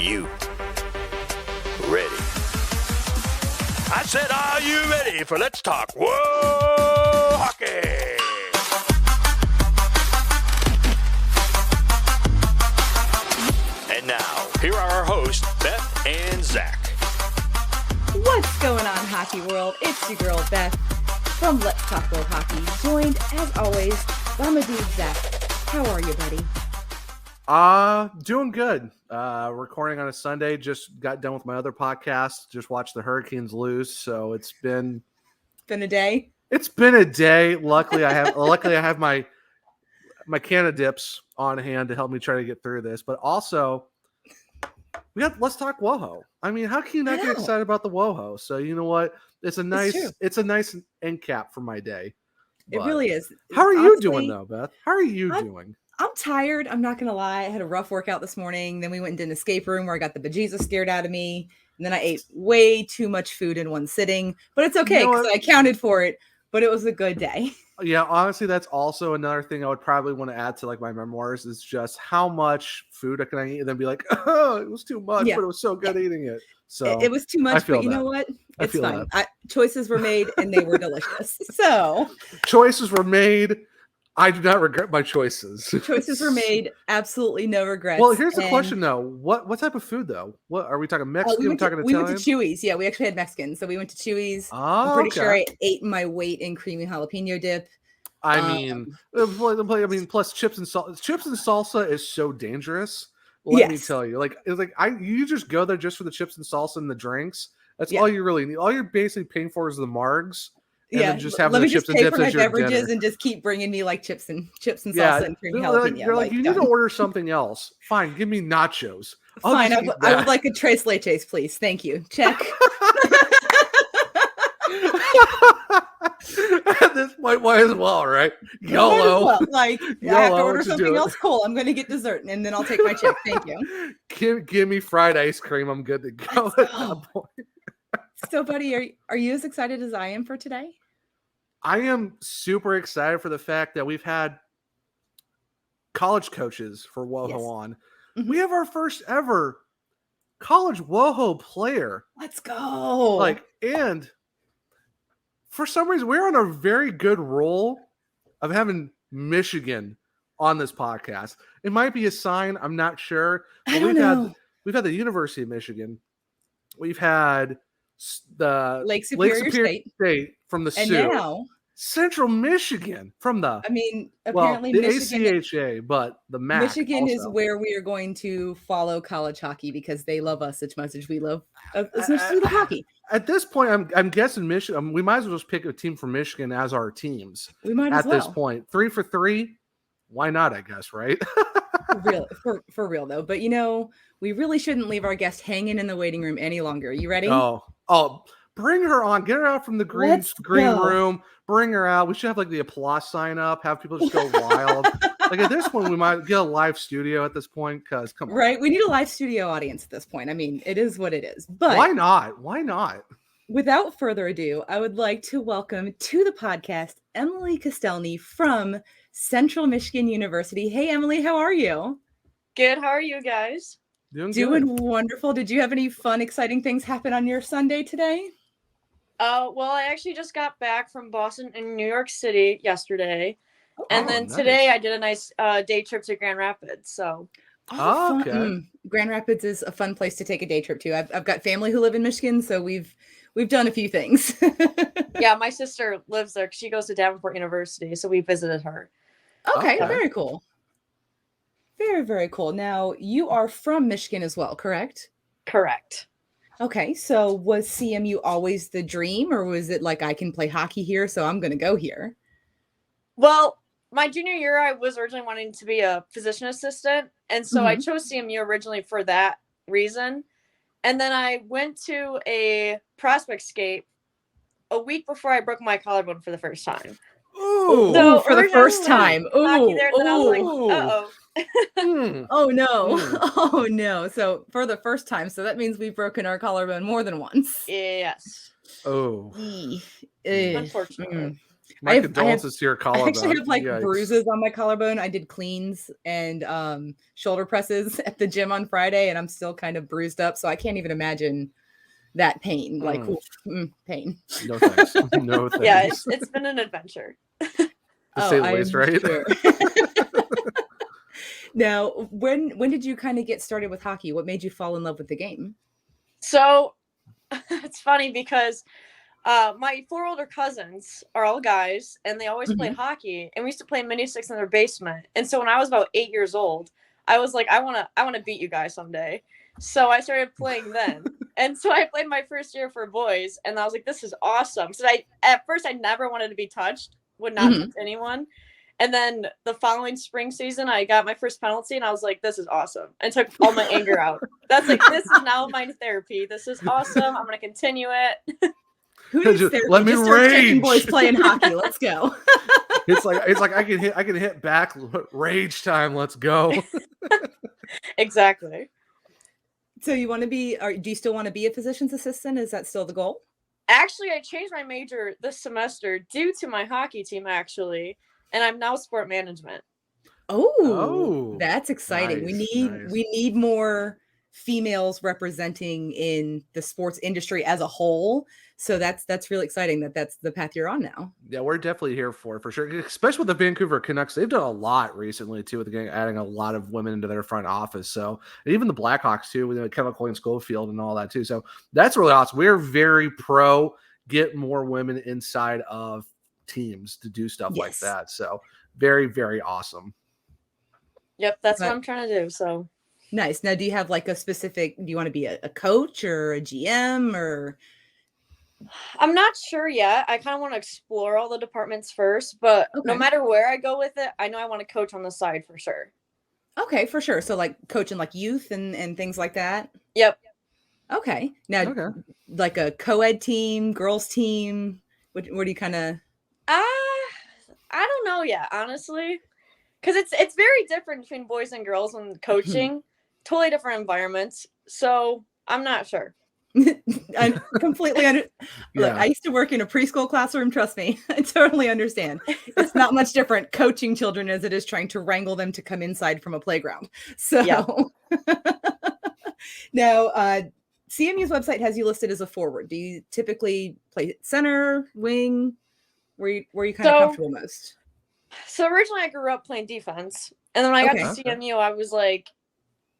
you ready? I said, are you ready for Let's Talk Whoa Hockey? And now, here are our hosts, Beth and Zach. What's going on, hockey world? It's your girl, Beth, from Let's Talk World Hockey, joined, as always, by my dude, Zach. How are you, buddy? Doing good. Recording on a Sunday. Just got done with my other podcast. Just watched the Hurricanes lose. So it's been a day. It's been a day. Luckily, I have my can of dips on hand to help me try to get through this. But also, let's talk WoHo. I mean, how can you not get excited about the WoHo? So you know what? It's a nice end cap for my day. It really is. How are you doing though, Beth? How are you doing? I'm tired. I'm not going to lie. I had a rough workout this morning. Then we went into an escape room where I got the bejesus scared out of me. And then I ate way too much food in one sitting. But it's okay because I accounted for it. But it was a good day. Yeah, honestly, that's also another thing I would probably want to add to like my memoirs is just how much food I can eat and then be like, oh, it was too much, but it was so good eating it. So it was too much, but you know what? It's fine. Choices were made and they were delicious. So choices were made. I do not regret my choices. Choices were made. Absolutely no regrets. Well, here's the question though. What type of food though? What are we talking Mexican? We went to Chewy's. Yeah, we actually had Mexican. So we went to Chewy's. I'm pretty sure I ate my weight in creamy jalapeno dip. I mean, plus chips and salsa. Chips and salsa is so dangerous. Let me tell you. You just go there just for the chips and salsa and the drinks. That's all you really need. All you're basically paying for is the margs. And then just having the chips and dips as your beverages and just keep bringing me like chips and salsa and creamy jalapeno. You're like, you need to order something else. Fine, give me nachos. Fine, I would like a tres leches, please. Thank you. Check. At this point, might as well, right? YOLO. I have to order something else. Cool. I'm going to get dessert and then I'll take my check. Thank you. Give me fried ice cream. I'm good to go at that point. So, buddy, are you as excited as I am for today? I am super excited for the fact that we've had college coaches for WoHo on. Mm-hmm. We have our first ever college WoHo player. Let's go. And for some reason, we're on a very good roll of having Michigan on this podcast. It might be a sign. I'm not sure. I don't know. We've had the University of Michigan. We've had the Lake Superior State from the Sioux. And now Central Michigan from the apparently the Michigan, ACHA, but the MAC Michigan also is where we are going to follow college hockey because they love us as much as we love as much as we love hockey. At this point, I'm guessing Michigan. We might as well just pick a team from Michigan as our teams. We might as well. At this point, 3 for 3. Why not? I guess, right? for real though. But we really shouldn't leave our guest hanging in the waiting room any longer. Are you ready? Oh, bring her on. Get her out from the green room. Bring her out. We should have the applause sign up. Have people just go wild. At this point, we might get a live studio at this point because come on. Right. We need a live studio audience at this point. I mean, it is what it is. But why not? Why not? Without further ado, I would like to welcome to the podcast Emily Kostielney from Central Michigan University. Hey, Emily, how are you? Good. How are you guys? Doing wonderful. Did you have any fun, exciting things happen on your Sunday today? Well, I actually just got back from Boston and New York City yesterday. And then today I did a nice day trip to Grand Rapids. So, okay. Grand Rapids is a fun place to take a day trip to. I've got family who live in Michigan, so we've done a few things. Yeah, my sister lives there. She goes to Davenport University, so we visited her. Okay, very cool. Very, very cool. Now, you are from Michigan as well, correct? Correct. Okay, so was CMU always the dream, or was it I can play hockey here, so I'm going to go here? Well, my junior year, I was originally wanting to be a physician assistant, and so I chose CMU originally for that reason. And then I went to a prospect skate a week before I broke my collarbone for the first time. Ooh, so for the first time. Ooh, I was like, uh-oh. Oh no. Oh no. So for the first time, so that means we've broken our collarbone more than once. Yes. Oh. Unfortunately. My condolences to your collarbone. I actually have like Yikes. bruises on my collarbone. I did cleans and shoulder presses at the gym on Friday, and I'm still kind of bruised up. So I can't even imagine that pain. Like pain. No thanks. No thanks. Yeah, it's been an adventure. To say the least, right? Sure. Now, when did you kind of get started with hockey? What made you fall in love with the game? So it's funny because my 4 older cousins are all guys, and they always played hockey, and we used to play mini sticks in their basement. And so when I was about 8 years old, I was like, I want to beat you guys someday. So I started playing then. And so I played my first year for boys, and I was like, this is awesome. So at first I never wanted to be touched, would not touch anyone. And then the following spring season, I got my first penalty, and I was like, this is awesome. And took all my anger out. That's like, this is now my therapy. This is awesome. I'm going to continue it. Who needs therapy? Let me Just start rage. checking boys playing hockey. Let's go. It's like I can hit back. Rage time. Let's go. Exactly. So you want to be, or do you still want to be a physician's assistant? Is that still the goal? Actually, I changed my major this semester due to my hockey team, actually. And I'm now sport management. Oh, that's exciting. Nice, We need more females representing in the sports industry as a whole. So that's really exciting that's the path you're on now. Yeah, we're definitely here for sure. Especially with the Vancouver Canucks, they've done a lot recently too, with adding a lot of women into their front office. So, and even the Blackhawks too, with Kevin Colleen Schofield and all that too. So that's really awesome. We're very pro get more women inside of teams to do stuff like that. So very, very awesome. Yep, that's what I'm trying to do. So nice. Now, do you have like a specific, do you want to be a coach or a GM or? I'm not sure yet. I kind of want to explore all the departments first, but no matter where I go with it, I know I want to coach on the side for sure. Okay, for sure. So like coaching like youth and things like that? Yep. Okay. Now, like a co-ed team, girls team, what do you kind of? I don't know yet, honestly. Because it's very different between boys and girls when coaching. Totally different environments. So I'm not sure. I completely Look, I used to work in a preschool classroom. Trust me, I totally understand. It's not much different coaching children as it is trying to wrangle them to come inside from a playground. So now, CMU's website has you listed as a forward. Do you typically play center, wing? Where you kind of comfortable most? So originally I grew up playing defense, and then when I got to CMU, I was like,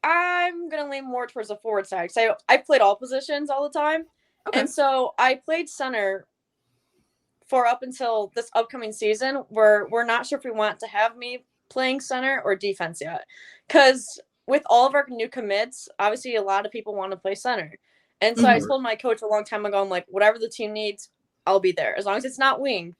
I'm going to lean more towards the forward side. So I played all positions all the time. Okay. And so I played center for up until this upcoming season, where we're not sure if we want to have me playing center or defense yet. Because with all of our new commits, obviously a lot of people want to play center. And so I told my coach a long time ago, I'm like, whatever the team needs, I'll be there. As long as it's not wing,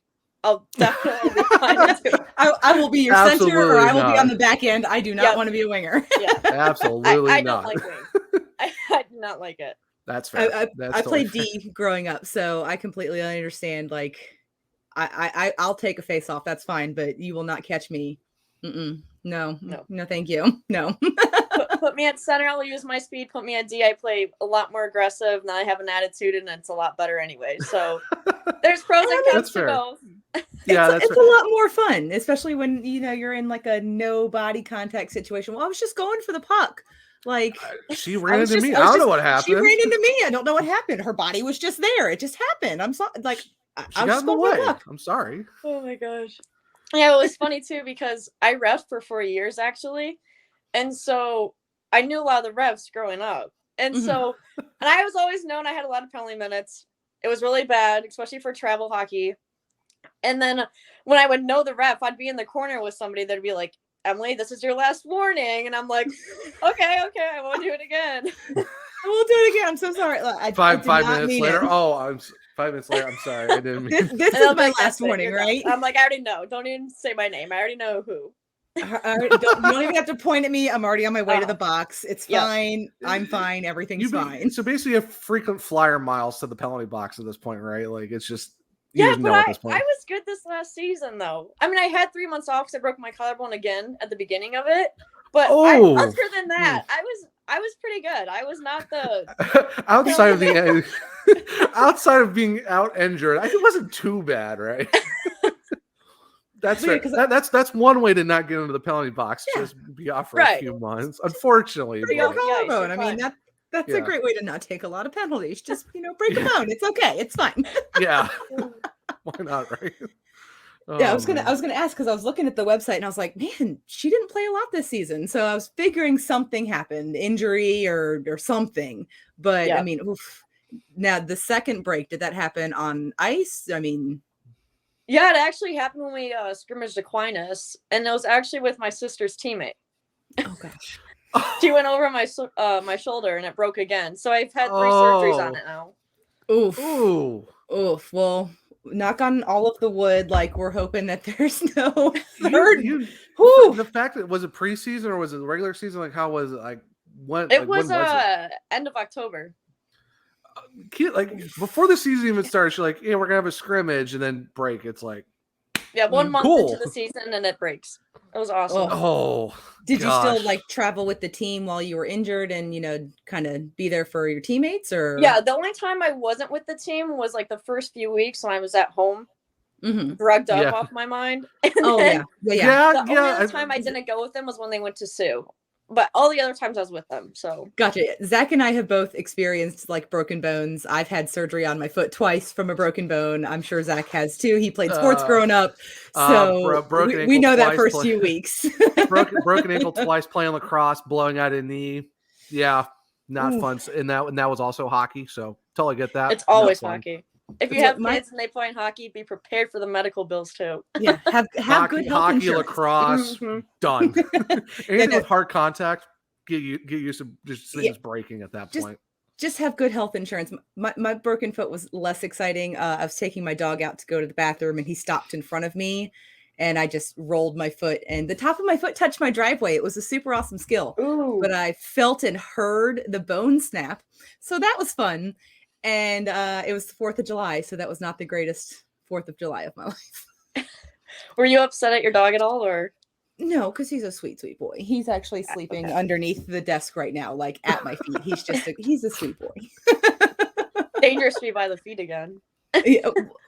I'll definitely be fine too. I will be your center, or I will be on the back end. I do not want to be a winger. Yeah, absolutely I not. don't like wing. I do not like it. That's fair. I played D growing up, so I completely understand. Like, I'll take a face off. That's fine, but you will not catch me. No, thank you. No. Put me at center, I'll use my speed. Put me at D, I play a lot more aggressive, and I have an attitude, and it's a lot better anyway. So there's pros and cons to both. Yeah, it's a lot more fun, especially when you're in like a no body contact situation. Well, I was just going for the puck. Like she ran into me. I don't know what happened. She ran into me. I don't know what happened. Her body was just there. It just happened. I'm sorry. Like I was just going for the puck. I'm sorry. Oh my gosh. Yeah, it was funny too because I ref for 4 years actually, and so I knew a lot of the refs growing up, and so and I was always known I had a lot of penalty minutes. It was really bad, especially for travel hockey. And then when I would know the ref, I'd be in the corner with somebody that'd be like, Emily, this is your last warning. And I'm like, okay, I won't do it again. I won't do it again. I'm so sorry. Five minutes later. I'm 5 minutes later. I'm sorry. I didn't mean this is my last warning, right? I'm like, I already know. Don't even say my name. I already know who. You don't even have to point at me. I'm already on my way to the box. It's fine. I'm fine. Everything's fine. So basically a frequent flyer miles to the penalty box at this point, right? Like it's just but I was good this last season though. I mean, I had 3 months off because I broke my collarbone again at the beginning of it. But other than that, I was pretty good. I was not the outside of being out injured. I think it wasn't too bad, right? That's Weird, fair. That's one way to not get into the penalty box. Yeah. Just be off for a few months. Unfortunately, Break your but- collarbone. I mean, that's Yeah. a great way to not take a lot of penalties. Just break a bone. It's okay. It's fine. yeah. Why not, right? Yeah, I Oh, was gonna ask because I was looking at the website and I was like, man, she didn't play a lot this season. So I was figuring something happened, injury or something. But I mean, oof. Now the second break, did that happen on ice? I mean, yeah, it actually happened when we scrimmaged Aquinas, and it was actually with my sister's teammate. oh gosh. She went over my my shoulder and it broke again. So I've had 3 surgeries on it now. Oof. Ooh. Oof. Well, knock on all of the wood. Like we're hoping that there's no The fact that was it preseason or was it regular season? Like how was it? Like when? It was when was it? end of October. Like before the season even starts, you're like, yeah, we're gonna have a scrimmage and then break. It's like, yeah, 1 month cool. into the season and it breaks. It was awesome. Oh, did you still like travel with the team while you were injured and kind of be there for your teammates? Or yeah, the only time I wasn't with the team was like the first few weeks when I was at home, drugged up off my mind. And oh then yeah. The only other time I didn't go with them was when they went to Sioux. But all the other times I was with them. So gotcha. Zach and I have both experienced like broken bones. I've had surgery on my foot twice from a broken bone. I'm sure Zach has too. He played sports growing up. So we know that first few weeks. broken ankle twice playing lacrosse, blowing out a knee. Yeah, not fun. And that was also hockey. So totally get that. It's always hockey. If you have kids and they play in hockey, be prepared for the medical bills too. Yeah, have good health insurance. Lacrosse, done. Anything with hard contact, get used to just things breaking at that point. Just have good health insurance. My broken foot was less exciting. I was taking my dog out to go to the bathroom, and he stopped in front of me, and I just rolled my foot, and the top of my foot touched my driveway. It was a super awesome skill, but I felt and heard the bone snap, so that was fun. And it was the 4th of July, so that was not the greatest 4th of July of my life. Were you upset at your dog at all, or? No, because he's a sweet, sweet boy. He's actually sleeping underneath the desk right now, like at my feet. He's a sweet boy. Dangerous to be by the feet again.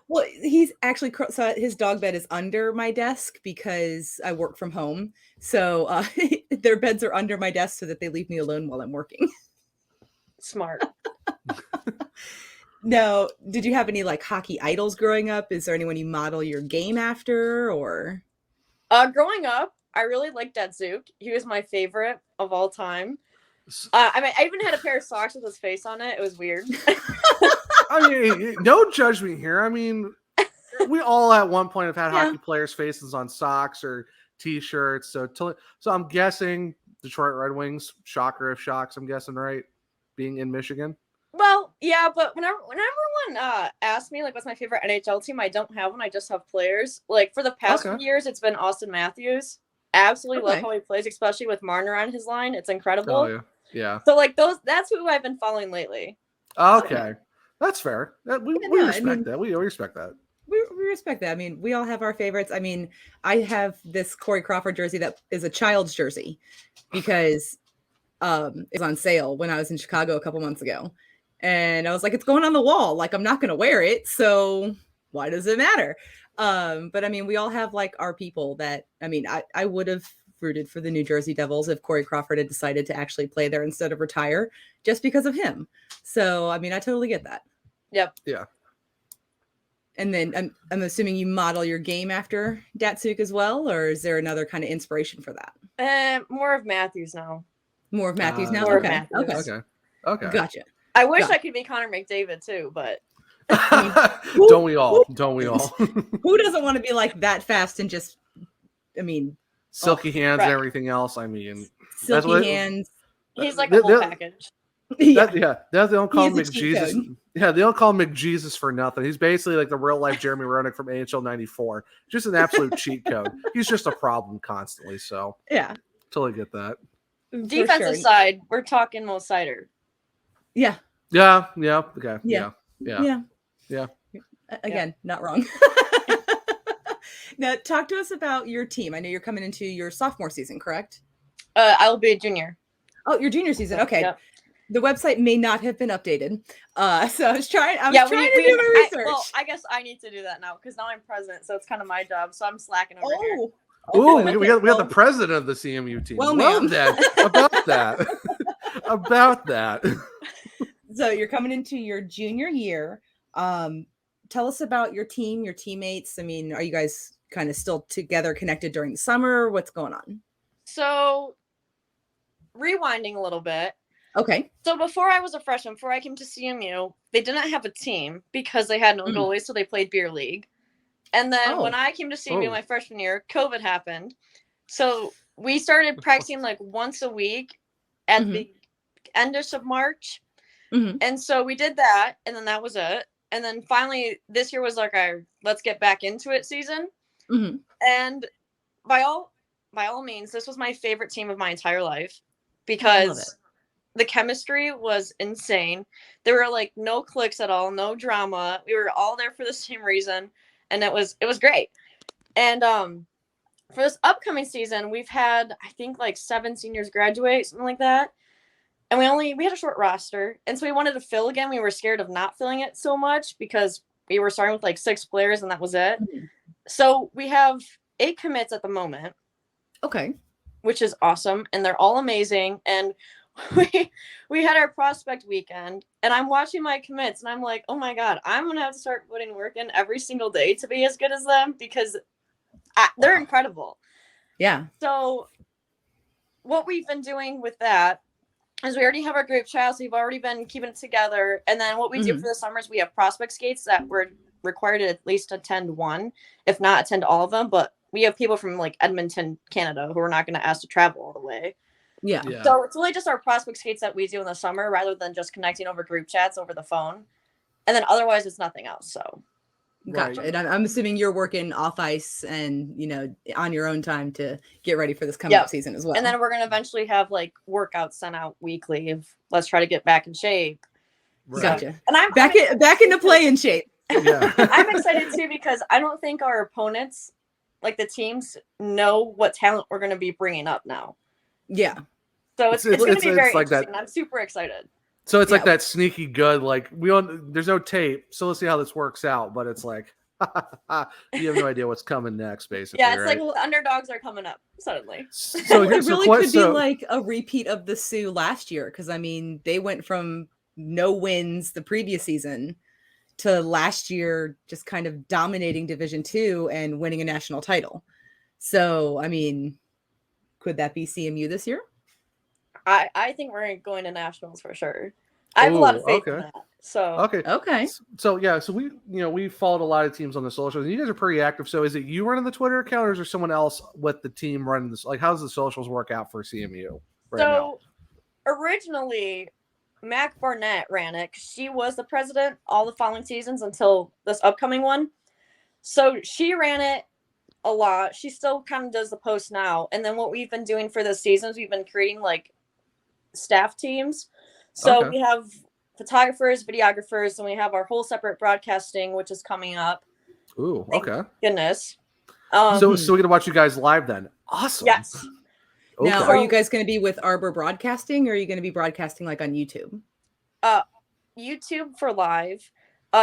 Well, he's actually so his dog bed is under my desk because I work from home. So their beds are under my desk so that they leave me alone while I'm working. Smart. Now, did you have any like hockey idols growing up? Is there anyone you model your game after, or? Growing up, I really liked Beth Zach. He was my favorite of all time. I even had a pair of socks with his face on it. It was weird. I mean, no judgment here. I mean, we all at one point have had hockey players' faces on socks or T-shirts. So I'm guessing Detroit Red Wings, shocker of shocks. I'm guessing, right? Being in Michigan. Well, yeah, but whenever everyone asks me like what's my favorite NHL team, I don't have one. I just have players. Like for the past few years, it's been Austin Matthews. Absolutely love how he plays, especially with Marner on his line. It's incredible. Oh, yeah. So like that's who I've been following lately. Okay, that's fair. We respect that. We respect that. We respect that. I mean, we all have our favorites. I mean, I have this Corey Crawford jersey that is a child's jersey because it was on sale when I was in Chicago a couple months ago. And I was like, it's going on the wall. Like, I'm not going to wear it. So why does it matter? But I mean, we all have like our people that, I mean, I would have rooted for the New Jersey Devils if Corey Crawford had decided to actually play there instead of retire just because of him. So, I mean, I totally get that. Yep. Yeah. And then I'm assuming you model your game after Datsuk as well, or is there another kind of inspiration for that? More of Matthews now. More of Matthews now? More of Okay. Matthews. Okay. Gotcha. I wish I could be Connor McDavid too, but don't we all? Who doesn't want to be like that fast and just, I mean, silky hands and everything else? I mean, silky hands. He's like a whole package. They don't call him McJesus. Yeah, they don't call him McJesus for nothing. He's basically like the real life Jeremy Roenick from AHL '94. Just an absolute cheat code. He's just a problem constantly. So yeah, totally get that. Defensive side, we're talking Mo Sider. Yeah. Okay. Yeah. Again, not wrong. Now, talk to us about your team. I know you're coming into your sophomore season, correct? I'll be a junior. Oh, your junior season. Okay. Yep. The website may not have been updated. So I was trying to do my research. I guess I need to do that now because now I'm president, so it's kind of my job. So I'm slacking over here. Oh, we got the president of the CMU team. Well, then about that. About that. So you're coming into your junior year. Tell us about your team, your teammates. I mean, are you guys kind of still together, connected during the summer? What's going on? So rewinding a little bit. Okay. So before I was a freshman, before I came to CMU, they didn't have a team because they had no goalies, so they played beer league. And then when I came to CMU my freshman year, COVID happened. So we started practicing like once a week at the end of March. And so we did that, and then that was it. And then finally this year was like our let's get back into it season. And by all means, this was my favorite team of my entire life because the chemistry was insane. There were like no cliques at all, no drama. We were all there for the same reason, and it was great. And for this upcoming season, we've had I think like 7 seniors graduate, something like that. And we had a short roster, and so we wanted to fill again. We were scared of not filling it so much because we were starting with like 6 players, and that was it. So we have 8 commits at the moment. Okay. Which is awesome, and they're all amazing. And we had our prospect weekend, and I'm watching my commits, and I'm like, oh my God, I'm going to have to start putting work in every single day to be as good as them because they're incredible. Yeah. So what we've been doing with that is we already have our group chat, so we've already been keeping it together. And then what we do for the summer is we have prospect skates that we're required to at least attend one, if not attend all of them. But we have people from like Edmonton, Canada, who are not going to ask to travel all the way. Yeah. So it's really just our prospect skates that we do in the summer rather than just connecting over group chats over the phone. And then otherwise it's nothing else. So. Gotcha. And I'm assuming you're working off ice and, on your own time to get ready for this coming up season as well. And then we're going to eventually have like workouts sent out weekly. Let's try to get back in shape. Right. Gotcha. And I'm back into play in shape. Yeah. I'm excited too because I don't think our opponents, like the teams, know what talent we're going to be bringing up now. Yeah. So it's going to be very interesting. I'm super excited. So it's like that sneaky good, like there's no tape, so let's see how this works out. But it's like you have no idea what's coming next, basically. Yeah, it's like underdogs are coming up suddenly. So it really could be like a repeat of the Sioux last year, because I mean they went from no wins the previous season to last year just kind of dominating Division II and winning a national title. So I mean, could that be CMU this year? I think we're going to nationals for sure. I have a lot of faith in that. So okay. So yeah, so we followed a lot of teams on the socials, and you guys are pretty active. So is it you running the Twitter account, or is there someone else with the team running this? Like, how does the socials work out for CMU right now? Originally, Mac Barnett ran it. She was the president all the following seasons until this upcoming one. So she ran it a lot. She still kind of does the post now. And then what we've been doing for this season is we've been creating like staff teams. So we have photographers, videographers, and we have our whole separate broadcasting, which is coming up. Ooh, Thank goodness. So we're gonna watch you guys live then. Awesome. Yes. Okay. Now, are you guys going to be with Arbor Broadcasting, or are you going to be broadcasting like on YouTube? YouTube for live.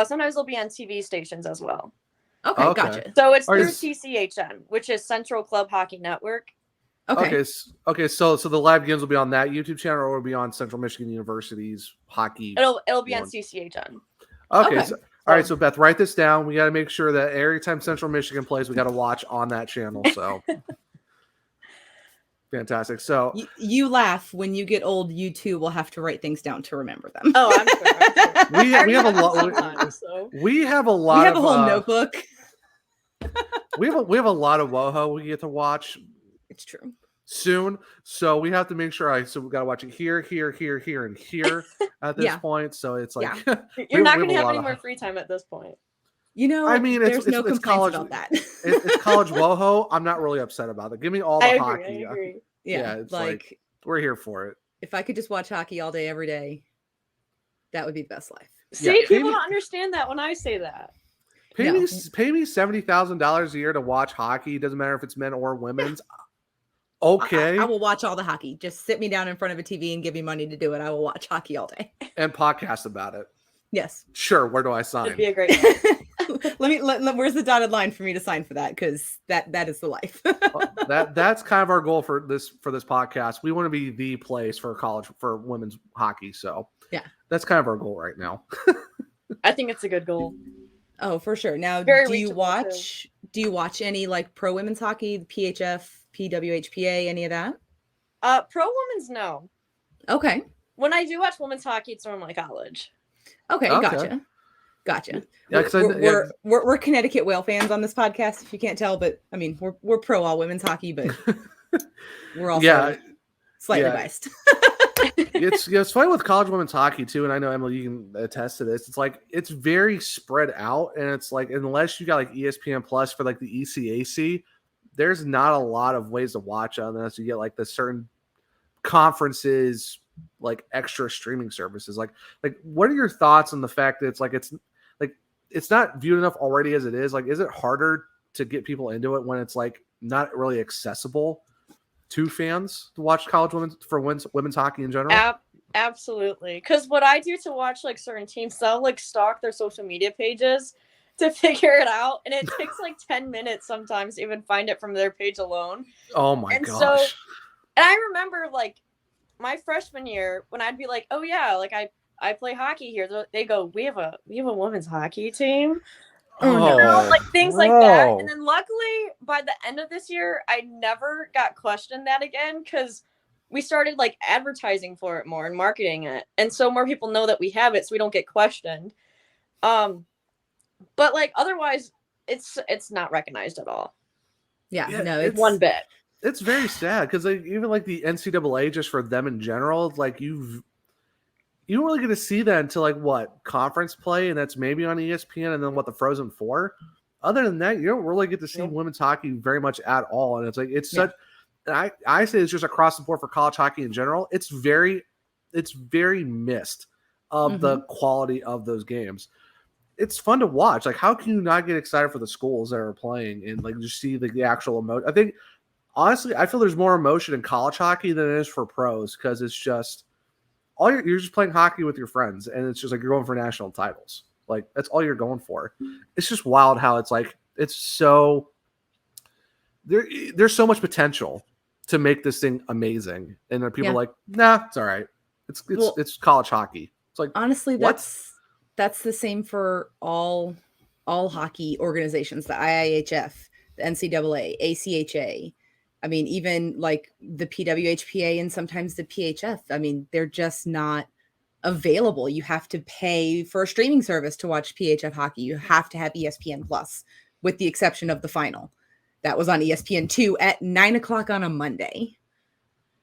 Sometimes they'll be on TV stations as well. Okay, gotcha. So it's through TCHN, which is Central Club Hockey Network. Okay. So the live games will be on that YouTube channel, or will be on Central Michigan University's hockey? It'll be on CCHN. Okay. So, all right. So Beth, write this down. We got to make sure that every time Central Michigan plays, we got to watch on that channel. So fantastic. So you laugh when you get old. You too will have to write things down to remember them. Oh, I'm sure. We have a lot. We have a lot. We have a whole notebook. we have a lot of WoHo we get to watch. It's true. Soon, so we have to make sure. So we got to watch it here, and here at this point. So it's like you're not going to have any more free time at this point. I mean, there's no complaints college, about that. it's college WoHo. I'm not really upset about it. Give me all the hockey. I agree. Yeah, it's like we're here for it. If I could just watch hockey all day, every day, that would be the best life. See, people don't understand that when I say that. Pay me $70,000 a year to watch hockey. Doesn't matter if it's men or women's. Okay. I will watch all the hockey. Just sit me down in front of a TV and give me money to do it. I will watch hockey all day. And podcast about it. Yes. Sure. Where do I sign? It'd be a great where's the dotted line for me to sign for that? Because that is the life. That's kind of our goal for this podcast. We want to be the place for women's hockey. So yeah, that's kind of our goal right now. I think it's a good goal. Oh, for sure. Now, Very do you reachable, watch? Do you watch any like pro women's hockey, the PHF, PWHPA, any of that? Pro women's, no. Okay. When I do watch women's hockey, it's normally college. Okay. Gotcha. Yeah, we're Connecticut Whale fans on this podcast, if you can't tell, but I mean we're pro all women's hockey, but we're also slightly biased. It's funny with college women's hockey too, and I know Emily, you can attest to this. It's like it's very spread out, and it's like unless you got like ESPN Plus for like the ECAC, there's not a lot of ways to watch it unless you get like the certain conferences, like extra streaming services. Like what are your thoughts on the fact that it's not viewed enough already as it is? Like, is it harder to get people into it when it's like not really accessible to fans to watch women's hockey in general? Absolutely. Because what I do to watch like certain teams, they'll like stalk their social media pages to figure it out, and it takes like 10 minutes sometimes to even find it from their page alone. Oh my gosh. So, and I remember like my freshman year when I'd be like, oh yeah, like I play hockey here. They go, we have a women's hockey team. Like things like that. And then luckily by the end of this year, I never got questioned that again, because we started like advertising for it more and marketing it. And so more people know that we have it, so we don't get questioned. But like otherwise it's not recognized at all. Yeah, no, it's one bit. It's very sad because like, even like the NCAA, just for them in general, like you don't really get to see that until like what conference play, and that's maybe on ESPN, and then what the Frozen Four. Other than that, you don't really get to see women's hockey very much at all, and it's like it's such. I say it's just across the board for college hockey in general. It's very missed of the quality of those games. It's fun to watch. Like, how can you not get excited for the schools that are playing and like just see the actual emotion? I think honestly, I feel there's more emotion in college hockey than it is for pros, because it's just you're just playing hockey with your friends, and it's just like you're going for national titles. Like that's all you're going for. It's just wild how it's like it's so there's so much potential to make this thing amazing, and there are people like, nah, it's all right. It's college hockey. It's like, honestly, that's the same for all hockey organizations, the IIHF, the NCAA, ACHA. I mean, even like the PWHPA and sometimes the PHF. I mean, they're just not available. You have to pay for a streaming service to watch PHF hockey. You have to have ESPN Plus, with the exception of the final. That was on ESPN2 at 9:00 on a Monday.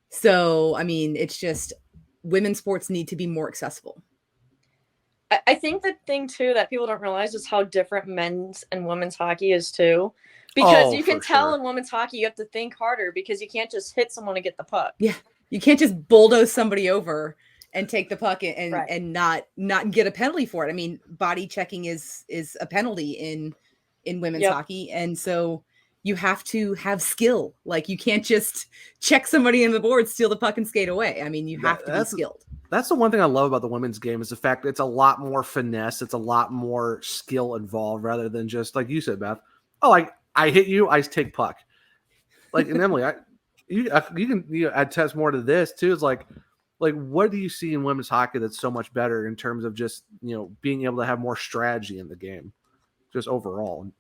So, I mean, it's just women's sports need to be more accessible. I think the thing, too, that people don't realize is how different men's and women's hockey is, too. Because you can tell in women's hockey, you have to think harder because you can't just hit someone to get the puck. Yeah. You can't just bulldoze somebody over and take the puck and not get a penalty for it. I mean, body checking is a penalty in women's hockey. And so you have to have skill. Like, you can't just check somebody in the board, steal the puck, and skate away. I mean, you have to be skilled. That's the one thing I love about the women's game, is the fact that it's a lot more finesse. It's a lot more skill involved rather than just, like you said, Beth, I hit you, I take puck. Like, and Emily, you can attest more to this too. It's like what do you see in women's hockey that's so much better in terms of just, being able to have more strategy in the game, just overall?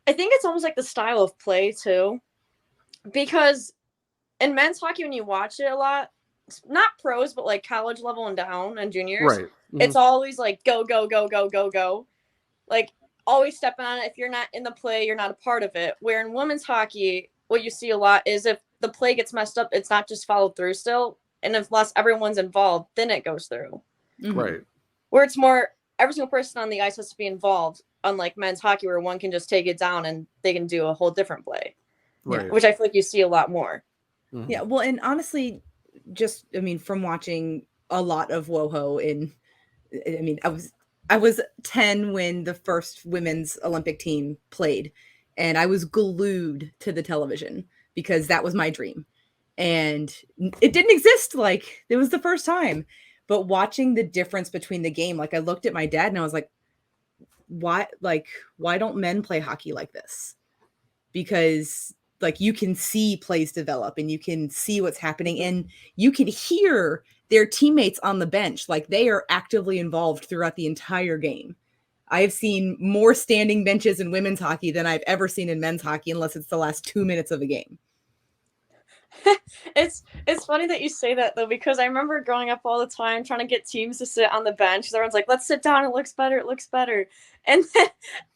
I think it's almost like the style of play too, because in men's hockey, when you watch it a lot, not pros, but like college level and down and juniors, right? Mm-hmm. It's always like go, go, go, go, go, go. Like, always stepping on it. If you're not in the play, you're not a part of it. Where in women's hockey, what you see a lot is if the play gets messed up, it's not just followed through still. And unless everyone's involved, then it goes through. Mm-hmm. Right. Where it's more, every single person on the ice has to be involved, unlike men's hockey where one can just take it down and they can do a whole different play. Right. Which I feel like you see a lot more. Mm-hmm. Yeah. Well, and honestly, from watching a lot of WoHo I was 10 when the first women's Olympic team played, and I was glued to the television because that was my dream. And it didn't exist. Like, it was the first time. But watching the difference between the game, like I looked at my dad and I was like, why don't men play hockey like this? Because like you can see plays develop and you can see what's happening and you can hear their teammates on the bench. Like they are actively involved throughout the entire game. I've seen more standing benches in women's hockey than I've ever seen in men's hockey, unless it's the last 2 minutes of a game. It's funny that you say that though, because I remember growing up all the time trying to get teams to sit on the bench. Everyone's like, let's sit down, it looks better. And then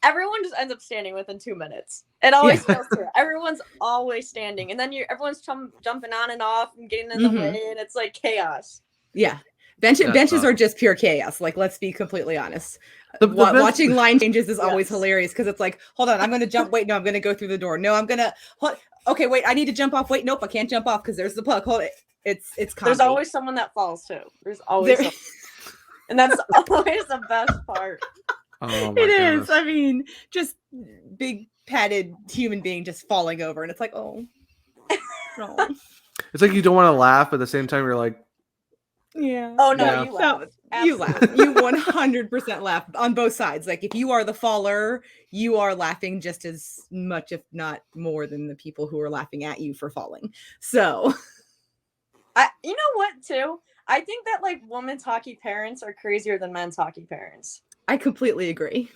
everyone just ends up standing within 2 minutes. It always feels true. Everyone's always standing. And then everyone's jumping on and off and getting in the way, and it's like chaos. Yeah. Benches are just pure chaos. Like, let's be completely honest. Watching line changes is always hilarious because it's like, hold on, I'm going to jump. Wait, no, I'm going to go through the door. No, I'm going to okay, wait, I need to jump off. Wait, nope, I can't jump off because there's the puck. Hold it. It's comedy. There's always someone that falls too. There's always someone. And that's always the best part. Oh, it is. I mean, just big padded human being just falling over, and it's like, oh. It's like you don't want to laugh, but at the same time you're like, yeah. Oh no, you laugh. You laugh. You 100% laugh on both sides. Like if you are the faller, you are laughing just as much, if not more, than the people who are laughing at you for falling. So, you know what, too? I think that like women's hockey parents are crazier than men's hockey parents. I completely agree.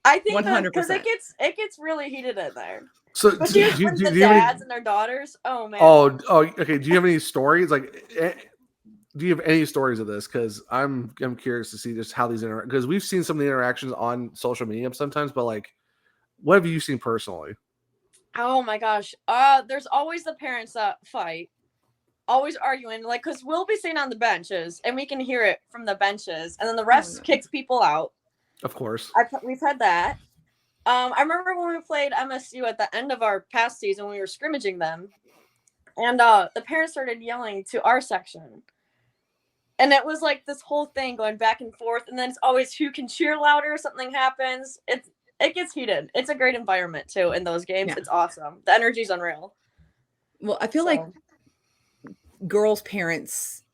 I think 100% because it gets really heated in there. So do you the dads and their daughters? Oh man. Oh, okay. Do you have any stories? Like, do you have any stories of this? Because I'm curious to see just how these interact. Because we've seen some of the interactions on social media sometimes, but like, what have you seen personally? Oh my gosh. There's always the parents that fight, always arguing. Like, because we'll be sitting on the benches and we can hear it from the benches, and then the refs kicks people out. Of course. We've had that. I remember when we played MSU at the end of our past season, we were scrimmaging them, and the parents started yelling to our section. And it was like this whole thing going back and forth. And then it's always who can cheer louder. Something happens. It gets heated. It's a great environment too in those games. Yeah. It's awesome. The energy's unreal. Well, I feel like girls' parents,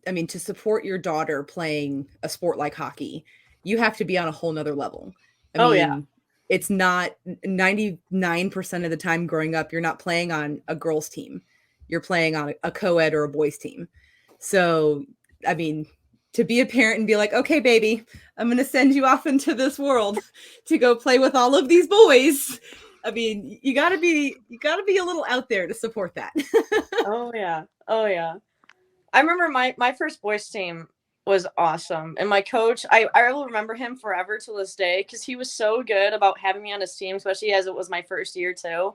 I mean, to support your daughter playing a sport like hockey, you have to be on a whole nother level. I mean, it's not 99% of the time growing up, you're not playing on a girls' team. You're playing on a co-ed or a boys' team. So, I mean, to be a parent and be like, okay, baby, I'm going to send you off into this world to go play with all of these boys. I mean, you gotta be a little out there to support that. Oh yeah. I remember my first boys team was awesome. And my coach, I will remember him forever to this day because he was so good about having me on his team, especially as it was my first year too.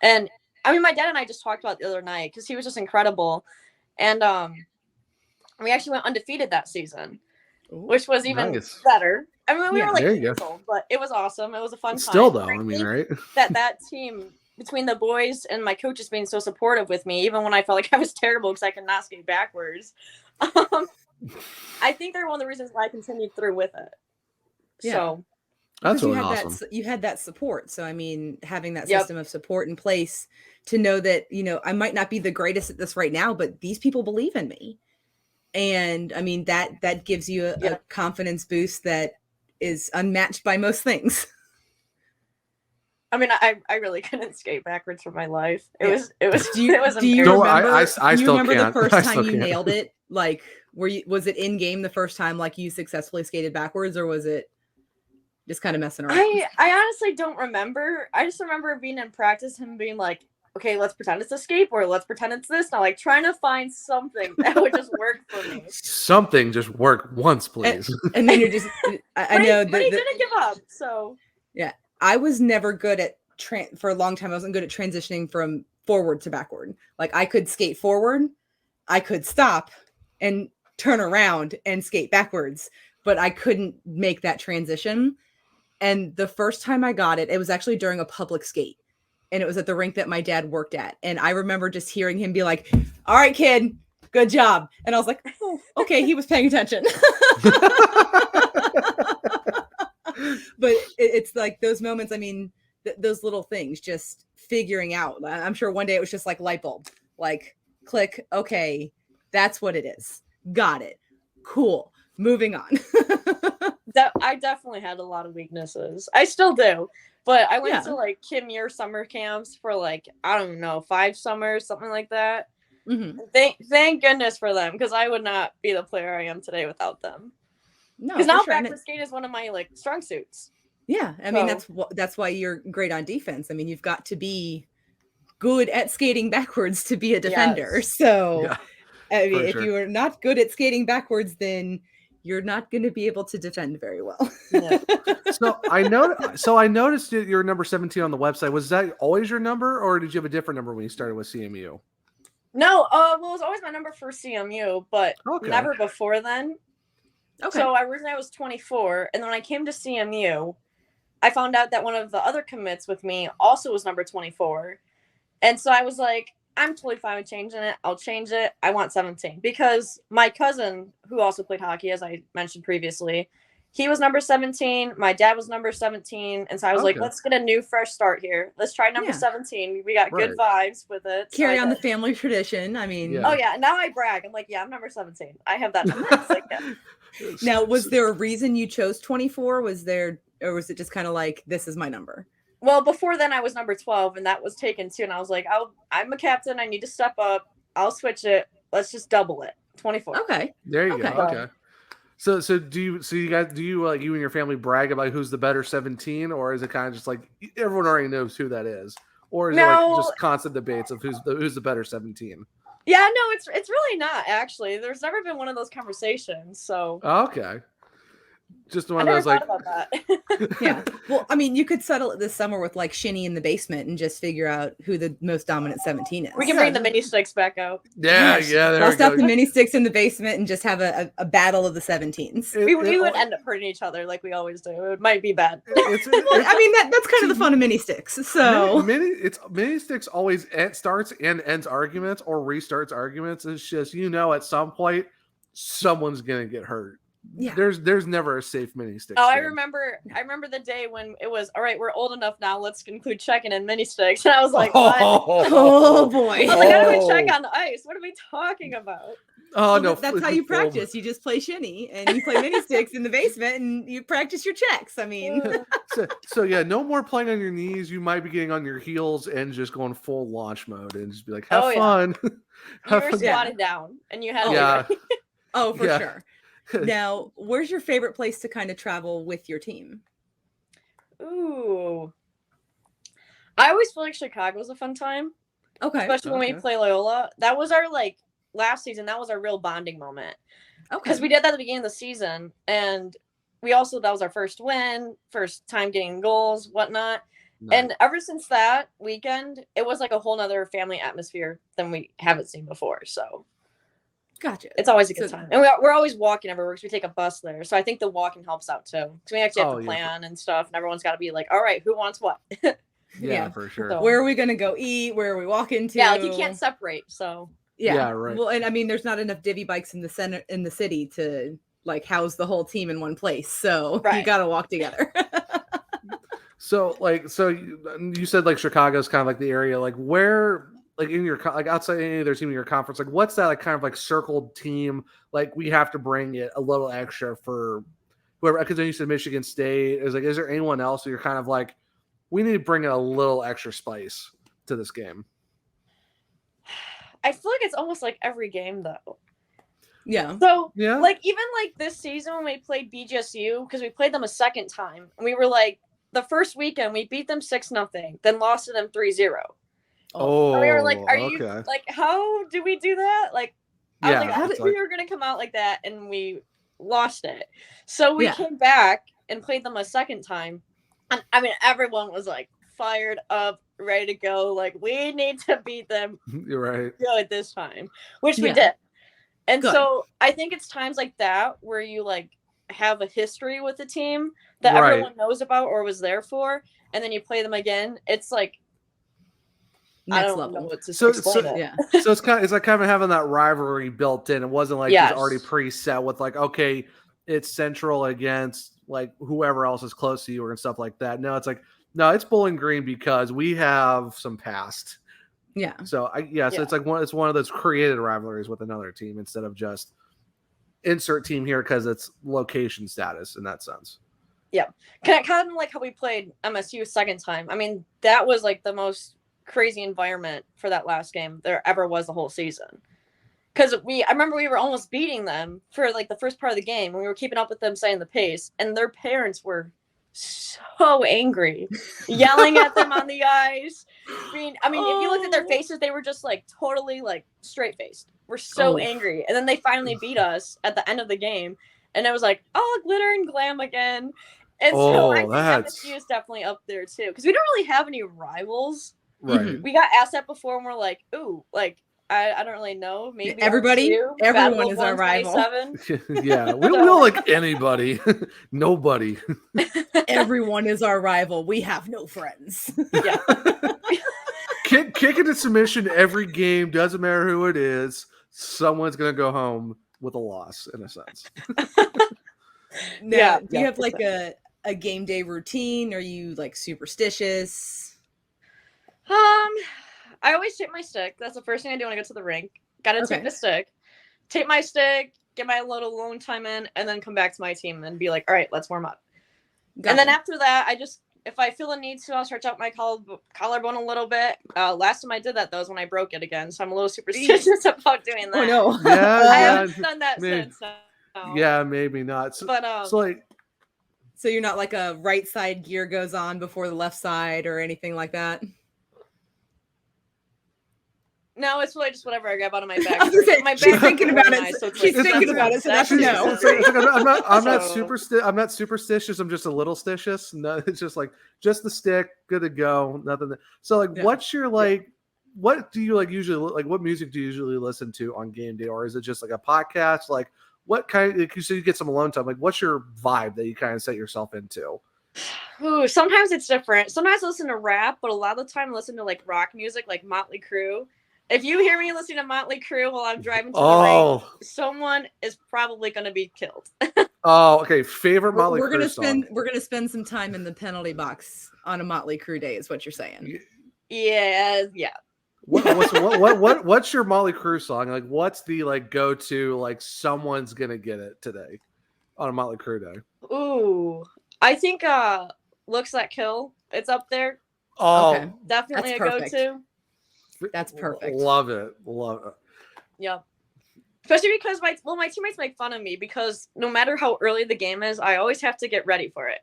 And I mean, my dad and I just talked about it the other night because he was just incredible. And we actually went undefeated that season, which was even better. I mean, we were like years old, but it was awesome. It was a fun time. Still though, I mean, right? that team, between the boys and my coaches being so supportive with me, even when I felt like I was terrible because I could not skate backwards. I think they're one of the reasons why I continued through with it. Yeah. So that's really awesome. You had that support. So, I mean, having that system of support in place to know that, you know, I might not be the greatest at this right now, but these people believe in me. And I mean, that gives you a confidence boost that is unmatched by most things. I mean, I really couldn't skate backwards for my life. It was do you remember, I still remember the first time you nailed it? Like, was it in game the first time, like you successfully skated backwards, or was it just kind of messing around? I honestly don't remember. I just remember being in practice and being like, okay, let's pretend it's a skateboard. Let's pretend it's this. Now, like trying to find something that would just work for me. Something just work once, please. And then you're just, I know. But he didn't give up, so. Yeah. I was never good at, for a long time, I wasn't good at transitioning from forward to backward. Like I could skate forward, I could stop and turn around and skate backwards, but I couldn't make that transition. And the first time I got it, it was actually during a public skate. And it was at the rink that my dad worked at. And I remember just hearing him be like, all right, kid, good job. And I was like, oh, okay, he was paying attention. But it's like those moments, I mean, those little things, just figuring out. I'm sure one day it was just like light bulb, like click. Okay, that's what it is. Got it. Cool. Moving on. I definitely had a lot of weaknesses. I still do. But I went to like Kim Muir summer camps for like, I don't know, 5 summers, something like that. Mm-hmm. Thank goodness for them, because I would not be the player I am today without them. No, because now sure. backward skate is one of my like strong suits. Yeah, I mean that's why you're great on defense. I mean, you've got to be good at skating backwards to be a defender. Yes. So, I mean, if you are not good at skating backwards, then you're not going to be able to defend very well. Yeah. So I noticed that you're number 17 on the website. Was that always your number, or did you have a different number when you started with CMU? No, well, it was always my number for CMU, but never before then. Okay. So originally I was 24, and then when I came to CMU, I found out that one of the other commits with me also was number 24. And so I was like, I'm totally fine with changing it. I'll change it. I want 17, because my cousin, who also played hockey, as I mentioned previously, he was number 17. My dad was number 17. And so I was like, let's get a new, fresh start here. Let's try number 17. We got good vibes with it. Carry on the family tradition. I mean, oh yeah. Now I brag. I'm like, yeah, I'm number 17. I have that number. Like, Now, was there a reason you chose 24? Or was it just kind of like, this is my number? Well, before then I was number 12, and that was taken too. And I was like, I'm a captain. I need to step up. I'll switch it. Let's just double it. 24. Okay. There you go. Okay. So do you and your family brag about who's the better 17, or is it kind of just like everyone already knows who that is, or is it like just constant debates of who's the better 17? Yeah, no, it's really not actually. There's never been one of those conversations. So okay. Just one of those like about that. Yeah. Well, I mean, you could settle it this summer with like Shinny in the basement and just figure out who the most dominant 17 is. We can bring the mini sticks back out. Yeah, there Bust out the mini sticks in the basement and just have a battle of the 17s. We would end up hurting each other like we always do. It might be bad. I mean, that's kind of the fun of mini sticks. So mini sticks always starts and ends arguments or restarts arguments. It's just, at some point someone's gonna get hurt. Yeah. There's never a safe mini stick. Oh, I remember the day when it was all right. We're old enough now. Let's include checking in mini sticks, and I was like, what? Oh boy! I was like, how do we check on the ice? What are we talking about? Oh no, that's how you practice. You just play Shinny and you play mini sticks in the basement and you practice your checks. I mean, so yeah, no more playing on your knees. You might be getting on your heels and just going full launch mode and just be like, have fun. You were squatted down and you had oh for sure. Now, where's your favorite place to kind of travel with your team? Ooh, I always feel like Chicago's a fun time. Okay, especially when we play Loyola. That was our last season. That was our real bonding moment. Okay, because we did that at the beginning of the season, and that was our first win, first time getting goals, whatnot. Nice. And ever since that weekend, it was like a whole nother family atmosphere than we haven't seen before. So. Gotcha. It's always a good time. And we're always walking everywhere because we take a bus there. So I think the walking helps out too. Because we actually have to plan and stuff. And everyone's got to be like, all right, who wants what? Yeah, for sure. So, where are we going to go eat? Where are we walking to? Yeah, like you can't separate. So yeah, right. Well, and I mean, there's not enough divvy bikes in the city to like house the whole team in one place. So you got to walk together. So you said like Chicago's kind of like the area, like where, like in your, like outside any other team in your conference, like what's that like kind of like circled team? Like we have to bring it a little extra for whoever, because then you said Michigan State is there anyone else who you're kind of like, we need to bring in a little extra spice to this game? I feel like it's almost like every game though. Yeah. So like even like this season when we played BGSU, because we played them a second time, and we were like the first weekend we beat them 6-0, then lost to them 3-0. Oh, and we were like, are you like, how do we do that? Like, I was like, how did we were going to come out like that? And we lost it. So we came back and played them a second time. And I mean, everyone was like fired up, ready to go. Like, we need to beat them. You're right. Good this time, which we did. And so I think it's times like that where you like have a history with the team that everyone knows about or was there for. And then you play them again. It's like, next level. Know what to so it's like kind of having that rivalry built in. It wasn't like it's already preset with like, okay, it's Central against like whoever else is close to you or and stuff like that. No, it's like No, it's Bowling Green because we have some past. Yeah. So so it's like one of those created rivalries with another team instead of just insert team here because it's location status in that sense. Yeah. Kind of like how we played MSU second time. I mean, that was like the most crazy environment for that last game there ever was the whole season. Because I remember we were almost beating them for like the first part of the game when we were keeping up with them setting the pace, and their parents were so angry, yelling at them on the ice. I mean, if you looked at their faces, they were just like totally like straight faced. We're so angry, and then they finally beat us at the end of the game, and I was like, oh, glitter and glam again. And so I think MSU is definitely up there too, because we don't really have any rivals. Right. We got asked that before, and we're like, ooh, like I don't really know. Maybe everyone is our rival. Yeah, we don't like anybody. Nobody. Everyone is our rival. We have no friends. Yeah. Kick into submission every game. Doesn't matter who it is. Someone's gonna go home with a loss, in a sense. Do you have like a game day routine? Are you like superstitious? I always tape my stick. That's the first thing I do when I get to the rink. Gotta tape the stick. Tape my stick, get my little alone time in, and then come back to my team and be like, all right, let's warm up. Gotcha. And then after that, if I feel the need to, I'll stretch out my collarbone a little bit. Last time I did that, though, was when I broke it again. So I'm a little superstitious about doing that. Oh, no. I haven't done that since. So. Yeah, maybe not. So, but, so you're not like a right side gear goes on before the left side or anything like that? No, it's really just whatever I grab out of my bag. She's thinking about it. She's thinking about it, so that's no. I'm not superstitious. I'm just a little stitious. No, it's just like just the stick, good to go. Nothing. So like, what's your like? What do you like usually like? What music do you usually listen to on game day, or is it just like a podcast? Like, what kind? Like, you get some alone time. Like, what's your vibe that you kind of set yourself into? Ooh, sometimes it's different. Sometimes I listen to rap, but a lot of the time I listen to like rock music, like Motley Crue. If you hear me listening to Motley Crue while I'm driving to the rink, someone is probably going to be killed. Okay. Favorite Motley Crue song? We're gonna spend some time in the penalty box on a Motley Crue day, is what you're saying. Yeah. What's your Motley Crue song? Like, what's the like go to? Like, someone's gonna get it today on a Motley Crue day. Ooh, I think "Looks That Kill." It's up there. Oh, okay. Definitely a go to. That's perfect. Love it. Yeah. Especially because my teammates make fun of me because no matter how early the game is, I always have to get ready for it.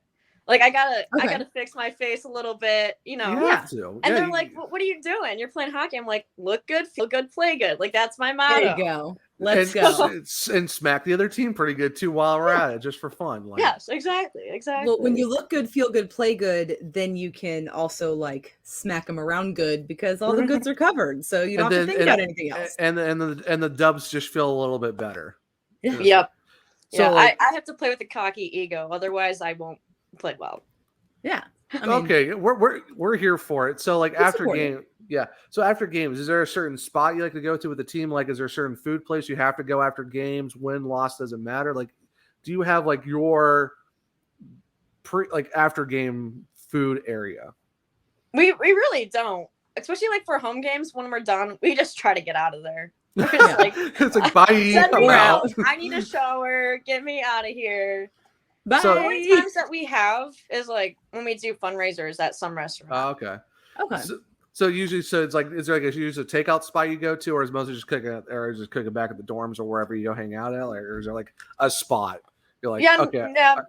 Like I gotta fix my face a little bit, you know. You have to. And they're like, "What are you doing? You're playing hockey." I'm like, "Look good, feel good, play good." Like that's my motto. There you go. Let's go. And smack the other team pretty good too while we're at it, just for fun. Like, yes, exactly. Well, when you look good, feel good, play good, then you can also like smack them around good because all the goods are covered, so you don't have to think about anything else. And the dubs just feel a little bit better. Yeah. Yep. So yeah, like, I have to play with a cocky ego, otherwise I won't play well. Yeah. I mean, okay, we're here for it. So like after game, so after games, is there a certain spot you like to go to with the team? Like, is there a certain food place you have to go after games? Win, loss, doesn't matter. Like, do you have like your after game food area? We really don't, especially like for home games. When we're done, we just try to get out of there. It's like bye. Send me out. I need a shower. Get me out of here. Bye. So the only times that we have is like when we do fundraisers at some restaurant. Oh, okay. Okay. So usually, it's like, is there like a takeout spot you go to, or is mostly just cooking back at the dorms or wherever you go hang out at, or is there like a spot? You're like,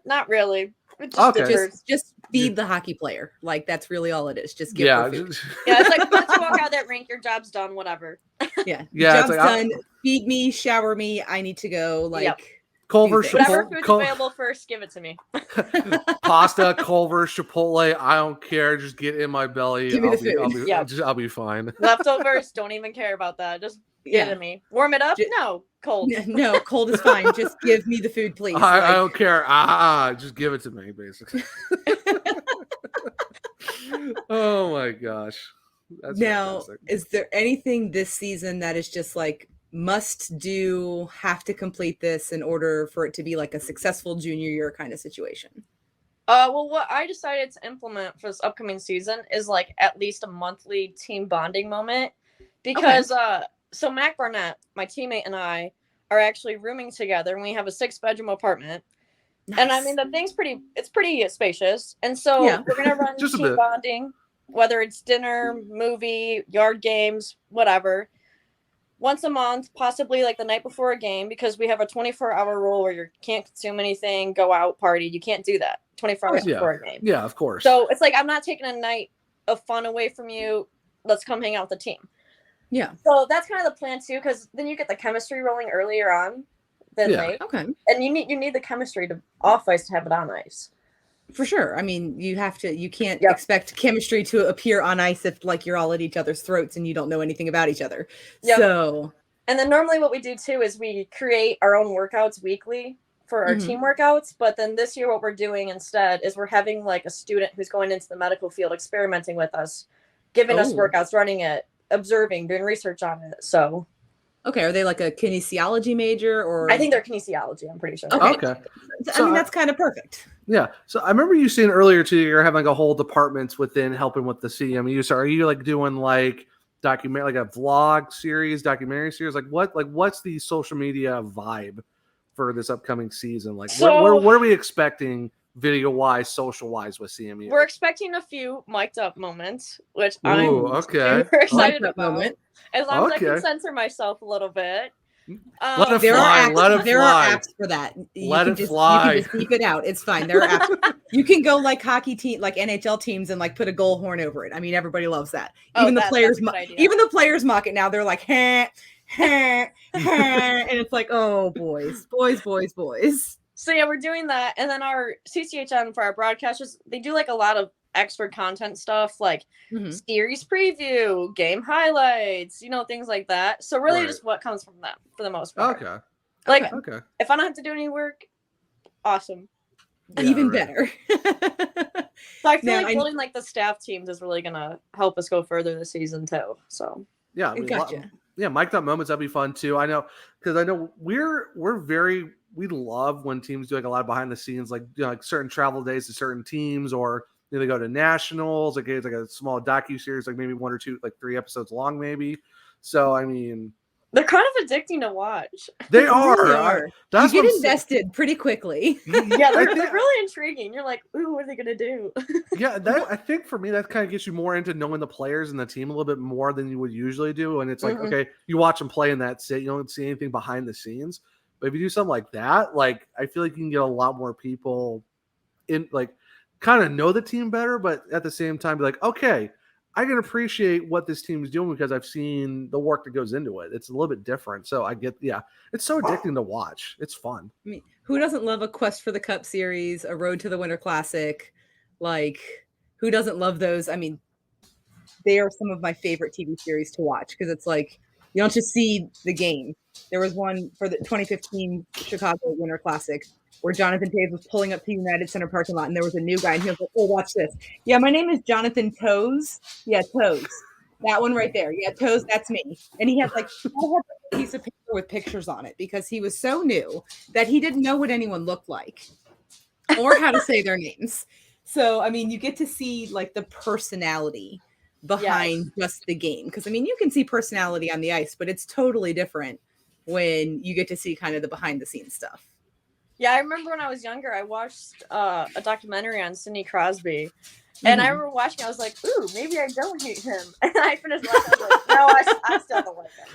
not really. It just just feed the hockey player. Like that's really all it is. Just give her food. It's like once you walk out of that rink, your job's done. Whatever. Yeah. Job's done. Feed me, shower me. I need to go. Like. Yep. Culver, whatever food's available first, give it to me. Pasta, Culver, Chipotle, I don't care. Just get in my belly. Give me the food. I'll be fine. Leftovers, don't even care about that. Just give it to me. Warm it up? No, cold. No, cold is fine. Just give me the food, please. I don't care. Just give it to me, basically. Oh my gosh. That's fantastic. Is there anything this season that is just like must do, have to complete this in order for it to be like a successful junior year kind of situation? Well, what I decided to implement for this upcoming season is like at least a monthly team bonding moment, because so Mac Barnett, my teammate, and I are actually rooming together, and we have a 6-bedroom apartment. Nice. And I mean it's pretty spacious, and so we're gonna run Just a team bit. bonding, whether it's dinner, movie, yard games, whatever. Once a month, possibly like the night before a game, because we have a 24-hour rule where you can't consume anything, go out, party. You can't do that 24 hours before a game. Yeah, of course. So it's like, I'm not taking a night of fun away from you. Let's come hang out with the team. Yeah. So that's kind of the plan too, because then you get the chemistry rolling earlier on than late. Okay. And you need the chemistry to off ice to have it on ice. For sure. I mean, you can't expect chemistry to appear on ice if like you're all at each other's throats and you don't know anything about each other. Yep. So. And then normally what we do too is we create our own workouts weekly for our team workouts. But then this year what we're doing instead is we're having like a student who's going into the medical field experimenting with us, giving us workouts, running it, observing, doing research on it. So. Okay, are they like a kinesiology major or? I think they're kinesiology. I'm pretty sure. Okay. I mean, that's kind of perfect. Yeah. So I remember you saying earlier too, you're having like a whole departments within helping with the CMU. So are you like doing like documentary, like a vlog series, documentary series? Like what's the social media vibe for this upcoming season? Like what are we expecting video wise, social wise with CMU? We're expecting a few mic'd up moments, which I'm super excited about. Moment. As long as I can censor myself a little bit. Let it there fly. There are apps for that. Let it fly. You can just keep it out. It's fine. There are apps. You can go like hockey team, like NHL teams, and like put a goal horn over it. I mean, everybody loves that. Even the players mock it now. They're like, and it's like, oh, boys. So yeah, we're doing that, and then our CCHN for our broadcasters, they do like a lot of extra content stuff, like series preview, game highlights, things like that. So really just what comes from them for the most part. Okay. Like, if I don't have to do any work, awesome. Yeah, even better. So I feel like building like the staff teams is really gonna help us go further this season too. So yeah, I mean, gotcha. Mic'd up moments, that'd be fun too. I know we love when teams do like a lot of behind the scenes, like like certain travel days to certain teams, or they go to nationals. Like it's like a small docu-series, like maybe 1 or 2, like 3 episodes long, maybe. So I mean, they're kind of addicting to watch. They are. Really are. That's you get invested pretty quickly. Yeah, they're really intriguing. You're like, ooh, what are they gonna do? Yeah, I think for me that kind of gets you more into knowing the players and the team a little bit more than you would usually do. And it's like, okay, you watch them play in that sit, you don't see anything behind the scenes. But if you do something like that, like I feel like you can get a lot more people in, like, kind of know the team better, but at the same time be like, okay, I can appreciate what this team is doing because I've seen the work that goes into it. It's a little bit different. So I get, it's so addicting to watch. It's fun. I mean, who doesn't love a Quest for the Cup series, a Road to the Winter Classic? Like, who doesn't love those? I mean, they are some of my favorite TV series to watch because it's like, you don't just see the game. There was one for the 2015 Chicago Winter Classic where Jonathan Taves was pulling up to United Center parking lot, and there was a new guy, and he was like, oh, watch this. Yeah, my name is Jonathan Toes. Yeah, Toes. That one right there. Yeah, Toes, that's me. And he had like a piece of paper with pictures on it because he was so new that he didn't know what anyone looked like or how to say their names. So, I mean, you get to see like the personality behind just the game. Because, I mean, you can see personality on the ice, but it's totally different when you get to see kind of the behind-the-scenes stuff. Yeah, I remember when I was younger, I watched a documentary on Sidney Crosby. And I remember watching, I was like, ooh, maybe I don't hate him. And I finished watching, I was like, no, I still don't like him.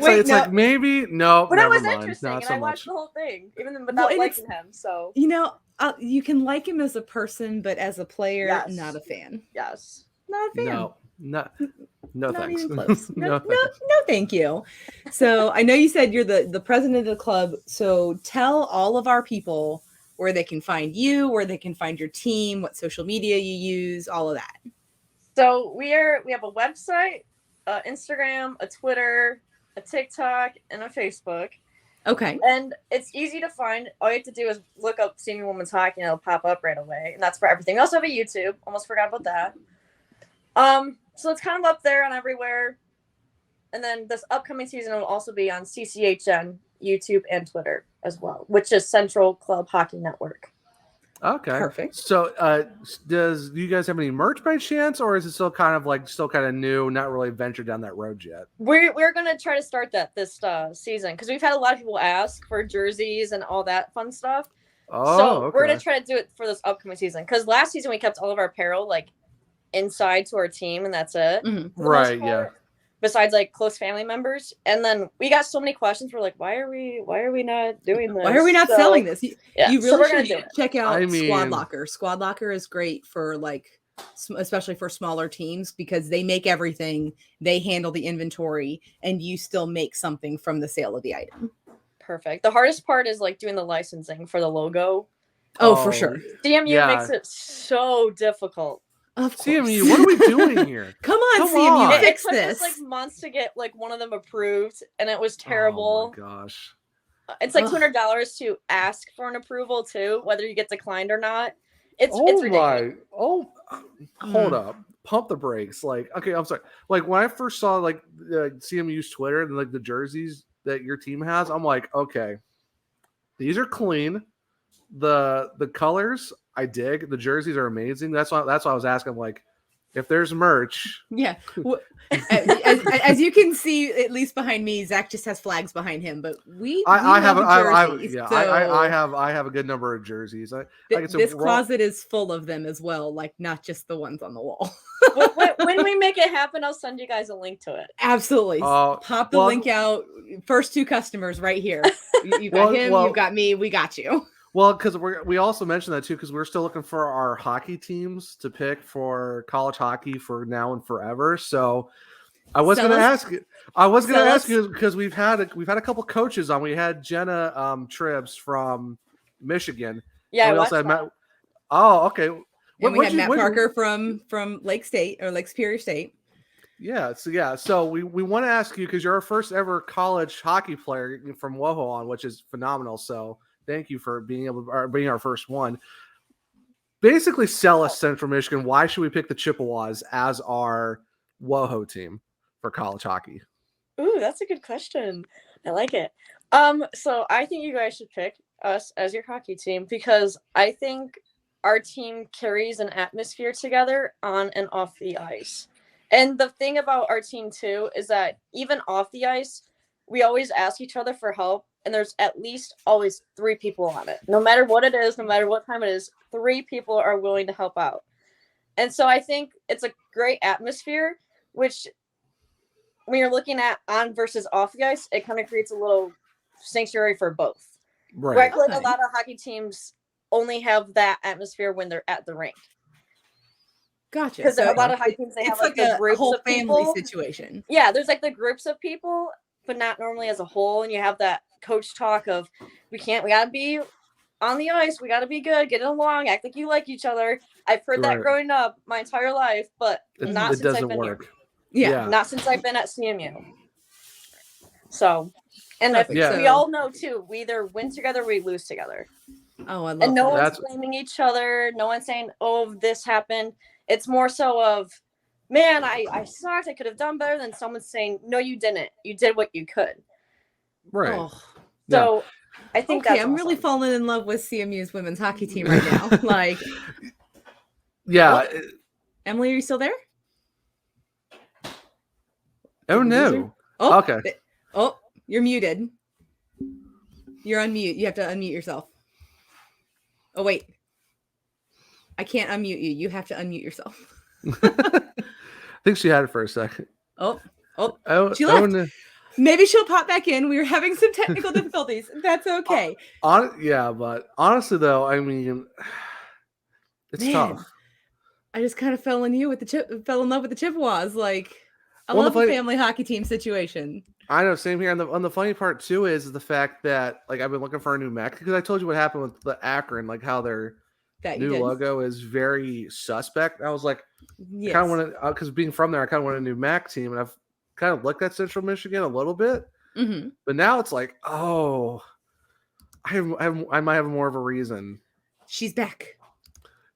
It's like, maybe, no, but never it was mind. interesting, Not and so I watched much. the whole thing, even without liking him, so. You can like him as a person, but as a player, not a fan. Yes. Not a fan. No, not thanks. even close. No, thank you. So I know you said you're the president of the club. So tell all of our people where they can find you, where they can find your team, what social media you use, all of that. So we have a website, Instagram, a Twitter, a TikTok, and a Facebook. Okay. And it's easy to find. All you have to do is look up CMU Women's Hockey, and it'll pop up right away. And that's for everything. We also have a YouTube. Almost forgot about that. So it's kind of up there and everywhere. And then this upcoming season will also be on CCHN, YouTube, and Twitter as well, which is Central Club Hockey Network. Okay. Perfect. So, do you guys have any merch by chance, or is it still kind of new, not really ventured down that road yet? We're gonna try to start that this season because we've had a lot of people ask for jerseys and all that fun stuff. Oh, so okay. we're gonna try to do it for this upcoming season because last season we kept all of our apparel like inside to our team, and that's it. Mm-hmm. Right. Yeah. Besides like close family members, and then we got so many questions. We're like, why are we not doing this? Why are we not selling this? You so we're really gonna should check out Squad mean- Locker. Squad Locker is great for like, especially for smaller teams because they make everything, they handle the inventory, and you still make something from the sale of the item. Perfect. The hardest part is like doing the licensing for the logo. Oh, for sure. CMU makes it so difficult. Of course. CMU, what are we doing here? Come on, Come CMU, on. fix It took this. us like months to get like one of them approved, and it was terrible. Oh my gosh. It's like $200 to ask for an approval too, whether you get declined or not. It's ridiculous. Hold up. Pump the brakes. Like, okay, I'm sorry. Like when I first saw like CMU's Twitter and like the jerseys that your team has, I'm like, okay, these are clean. The colors I dig. The jerseys are amazing. That's why I was asking. Like, if there's merch, Yeah. As you can see, at least behind me, Zach just has flags behind him. But I have a good number of jerseys. This closet is full of them as well. Like not just the ones on the wall. When we make it happen, I'll send you guys a link to it. Absolutely. Pop the link out. First 2 customers right here. You got him. You got me. We got you. Well, because we also mentioned that too, because we're still looking for our hockey teams to pick for college hockey for now and forever. So I was going to ask you because we've had a couple coaches on. We had Jenna Tribbs from Michigan. Yeah, we also had Matt. Oh, okay. And we had Matt Parker from Lake State or Lake Superior State. Yeah. So we want to ask you because you're our first ever college hockey player from WoHo on, which is phenomenal. So. Thank you for being our first one. Basically, sell us Central Michigan. Why should we pick the Chippewas as our WoHo team for college hockey? Ooh, that's a good question. I like it. So I think you guys should pick us as your hockey team because I think our team carries an atmosphere together on and off the ice. And the thing about our team too is that even off the ice, we always ask each other for help. And there's at least always 3 people on it. No matter what it is, no matter what time it is, 3 people are willing to help out. And so I think it's a great atmosphere, which when you're looking at on versus off the ice, it kind of creates a little sanctuary for both. Right. Where I feel like a lot of hockey teams only have that atmosphere when they're at the rink. Gotcha. Because a lot of hockey teams, they have like the groups whole of family people. situation. Yeah, there's like the groups of people, but not normally as a whole. And you have that coach talk of we gotta be on the ice, we gotta be good, get along, act like you like each other. I've heard that growing up my entire life, but not since I've been here. Yeah, not since I've been at CMU. So, and we all know too, we either win together or we lose together. Oh, I love and no one's blaming each other, no one's saying, oh, this happened. It's more so of, man, I sucked, I could have done better, than someone saying, no, you didn't, you did what you could. Right. Oh. So I think that's I'm really falling in love with CMU's women's hockey team right now. Like, Emily, are you still there? Oh no. Oh, okay. Oh, you're muted. You're on mute. You have to unmute yourself. Oh wait, I can't unmute you. You have to unmute yourself. I think she had it for a second. Oh, she left. No. Maybe she'll pop back in. We were having some technical difficulties. That's okay. But honestly, though, I mean, it's tough. I just kind of fell in love with the Chippewas. Like, I love the family hockey team situation. I know, same here. And the funny part too is the fact that like I've been looking for a new mech because I told you what happened with the Akron, like how their new logo is very suspect. I was like, kind of want to because being from there, I kind of want a new Mac team, and I've kind of looked at Central Michigan a little bit, but now it's like, oh, I might have more of a reason. She's back.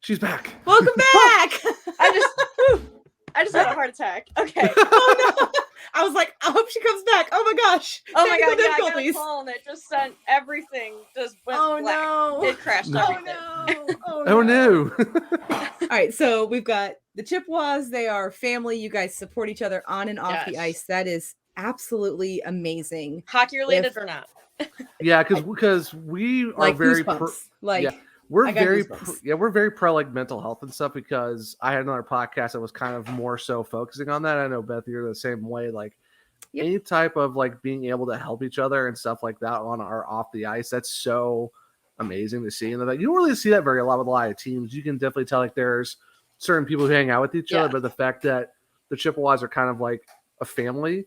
Welcome back. I just had a heart attack. Okay. Oh no. I was like, I hope she comes back. Oh my gosh. Oh my god, Technical yeah, I got a difficulties. call and it just sent everything just went Oh black. no. It crashed No. everything. Oh no. Oh no. All right, so we've got the Chippewas. They are family. You guys support each other on and off the Yes. ice. That is absolutely amazing. Hockey related If- or not. Yeah, because we are Like very goosebumps. Like yeah. We're I got very goosebumps. we're very pro like mental health and stuff, because I had another podcast that was kind of more so focusing on that. I know, Beth, you're the same way. Like Yep. any type of like being able to help each other and stuff like that on or off the ice, that's so amazing to see. And that you don't really see that very a lot with a lot of teams. You can definitely tell like there's certain people who hang out with each other, but the fact that the Chippewas are kind of like a family,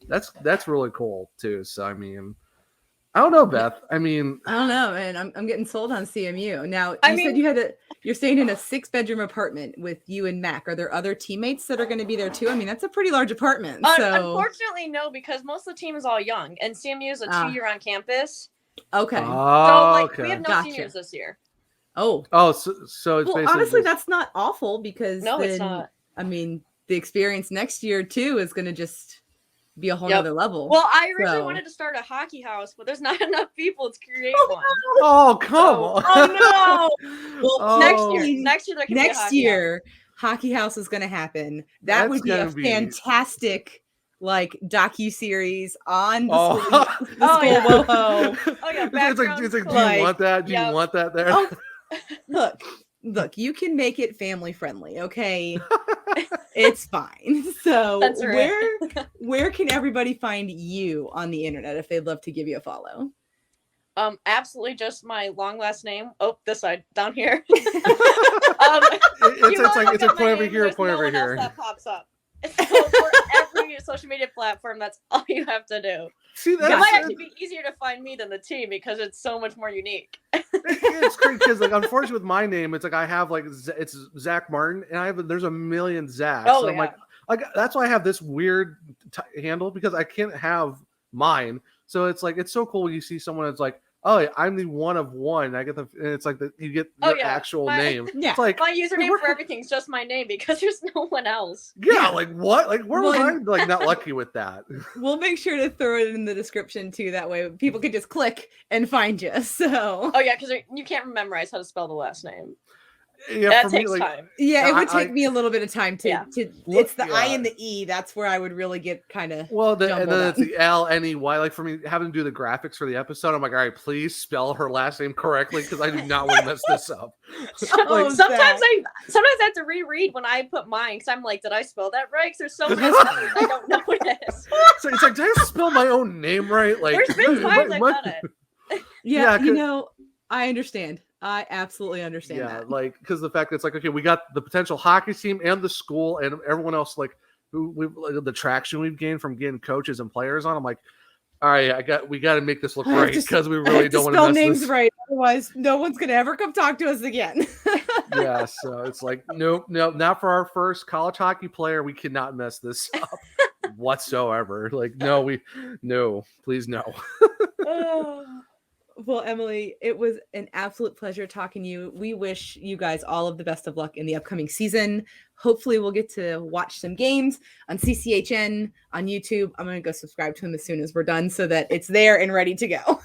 that's really cool too. So I mean, I don't know, Beth. I mean, I don't know, man. I'm getting sold on CMU. Now, I you mean- said you're staying in a 6-bedroom apartment with you and Mac. Are there other teammates that are going to be there too? I mean, that's a pretty large apartment. So Unfortunately, no, because most of the team is all young, and CMU is a 2-year on campus. okay. So oh, like okay. we have no Gotcha. seniors this year. Oh, Oh, so it's well, basically honestly, just- that's not awful because No, it's then, not. I mean, the experience next year too is going to just be a whole Yep. other level. Well, I originally So- wanted to start a hockey house, but there's not enough people to create one. Oh, come So- on. Oh no! Well, Oh. Next year there can be a next hockey year, Hockey House is going to happen. That That's would be a gonna be- fantastic like docu-series on the Oh. school, the Oh, school yeah. WoHo. house. Oh yeah, It's background like, do you like- want that? Do you Yep. want that there? Oh, look, you can make it family friendly, okay? It's fine. So That's right. where can everybody find you on the internet if they'd love to give you a follow? Absolutely just my long last name. Oh, this side down here. It's a point over here, point over here. That pops up. So for every social media platform, that's all you have to do. See, It that's might actually be easier to find me than the team because it's so much more unique. it's crazy because like unfortunately with my name, it's like I have like it's Zach Martin, and there's a million Zachs. Oh, so I'm yeah. like that's why I have this weird handle, because I can't have mine. So it's like it's so cool when you see someone that's like, oh, I'm the one of one. I get and it's like you get Oh, your yeah. actual My- name. Yeah. It's like My username we're- for everything is just my name because there's no one else. yeah, like what? Like where was I Well, like not lucky with that? We'll make sure to throw it in the description too. That way people can just click and find you. So Oh yeah, because you can't memorize how to spell the last name. Yeah, That for me, takes like, time. yeah, it would I- take me a little bit of time to Yeah. it's the I Yeah. and the E. That's where I would really get kind of Well, and jumbled then up. it's the L-N-E-Y. Like for me, having to do the graphics for the episode, I'm like, all right, please spell her last name correctly because I do not want to mess this up. Oh, sometimes Zach. I have to reread when I put mine because I'm like, did I spell that right? Because there's so many letters I don't notice. So it's like, did I spell my own name right? Like, There's been times I've what- done it. Yeah, Yeah, you know, I understand. I absolutely understand yeah, that. like because the fact that it's like, okay, we got the potential hockey team and the school and everyone else, like who like, the traction we've gained from getting coaches and players on. I'm like, all right, we got to make this look I have right to- because we I really have to don't want spell to mess names this. right, otherwise no one's gonna ever come talk to us again. Yeah, so it's like, nope, not for our first college hockey player. We cannot mess this up whatsoever. Like, no, please no. Well, Emily, it was an absolute pleasure talking to you. We wish you guys all of the best of luck in the upcoming season. Hopefully, we'll get to watch some games on CCHN on YouTube. I'm going to go subscribe to him as soon as we're done so that it's there and ready to go.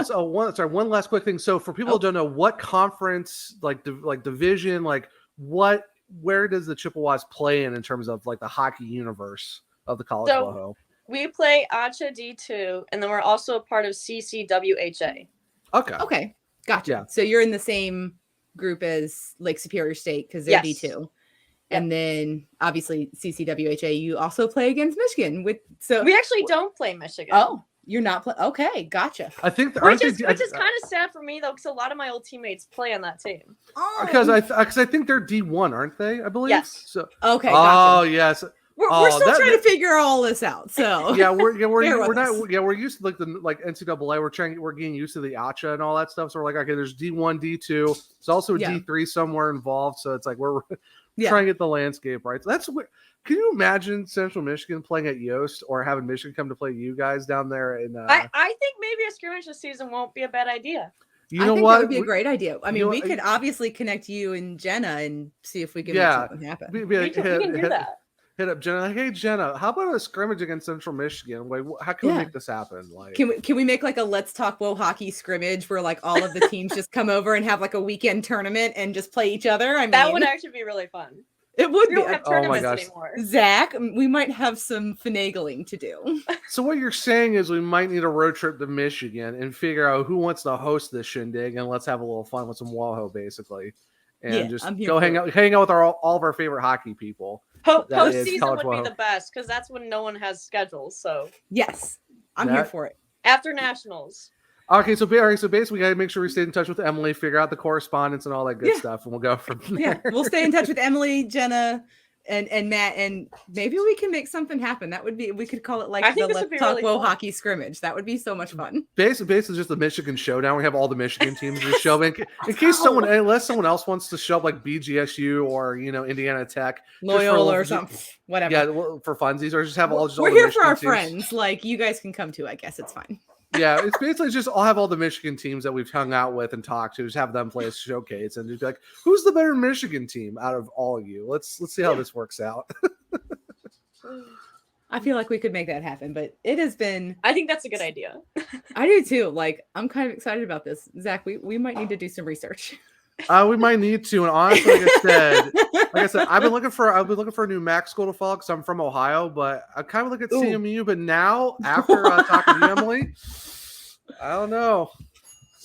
So one last quick thing. So for people who don't know, what conference, like division, like where does the Chippewas play in terms of like the hockey universe of the college So- WoHo? We play ACHA D2, and then we're also a part of CCWHA. Okay. Okay, gotcha. Yeah. So you're in the same group as Lake Superior State because they're Yes. D2. And then obviously CCWHA, you also play against Michigan. We actually don't play Michigan. Oh, you're not playing. Okay, gotcha. I think Which is kind of sad for me though, because a lot of my old teammates play on that team. Oh, because I think they're D1, aren't they? I believe. Yes. So okay, oh gotcha. yes. We're still trying to figure all this out. So Yeah, we're Bear with not us. we're used to like NCAA. We're getting used to the ACHA and all that stuff. So we're like, okay, there's D1, D2. There's also a Yeah. D3 somewhere involved. So it's like we're Yeah. trying to get the landscape right. So that's what. Can you imagine Central Michigan playing at Yost or having Michigan come to play you guys down there? And I think maybe a scrimmage this season won't be a bad idea. you I know think what? that would be a great idea. I mean, know we what? could obviously connect you and Jenna and see if we can Yeah. make something happen. Be We like, can do that. hit up Jenna. Like, hey Jenna, how about a scrimmage against Central Michigan? Like, how can we make this happen? Like, can we make like a Let's Talk WoHo hockey scrimmage where like all of the teams just come over and have like a weekend tournament and just play each other? I mean, that would actually be really fun. It would We be. don't have tournaments anymore. Zach, we might have some finagling to do. So what you're saying is we might need a road trip to Michigan and figure out who wants to host this shindig, and let's have a little fun with some WoHo, basically, and just go hang out with all of our favorite hockey people. Postseason would be the best because that's when no one has schedules. So yes, I'm here for it. After nationals. Okay, so basically, we gotta make sure we stay in touch with Emily, figure out the correspondence and all that good stuff, and we'll go from there. Yeah, we'll stay in touch with Emily, Jenna, and Matt, and maybe we can make something happen. That would be, we could call it like the Let's Talk WoHo hockey scrimmage. That would be so much fun. Basically, just the Michigan showdown. We have all the Michigan teams just show in case unless someone else wants to show up, like BGSU or Indiana Tech, Loyola or something, whatever. Yeah, for funsies, or just have all. We're here for our friends. Like, you guys can come too. I guess it's fine. Yeah, it's basically just I'll have all the Michigan teams that we've hung out with and talked to, just have them play a showcase and just be like, who's the better Michigan team out of all of you? Let's see how this works out. I feel like we could make that happen, but it has been. I think that's a good idea. I do too. Like, I'm kind of excited about this, Zach. We might need to do some research. We might need to, and honestly, like I said, I've been looking for a new MAC school to follow because I'm from Ohio, but I kind of look at CMU. But now, after talking to Emily, I don't know.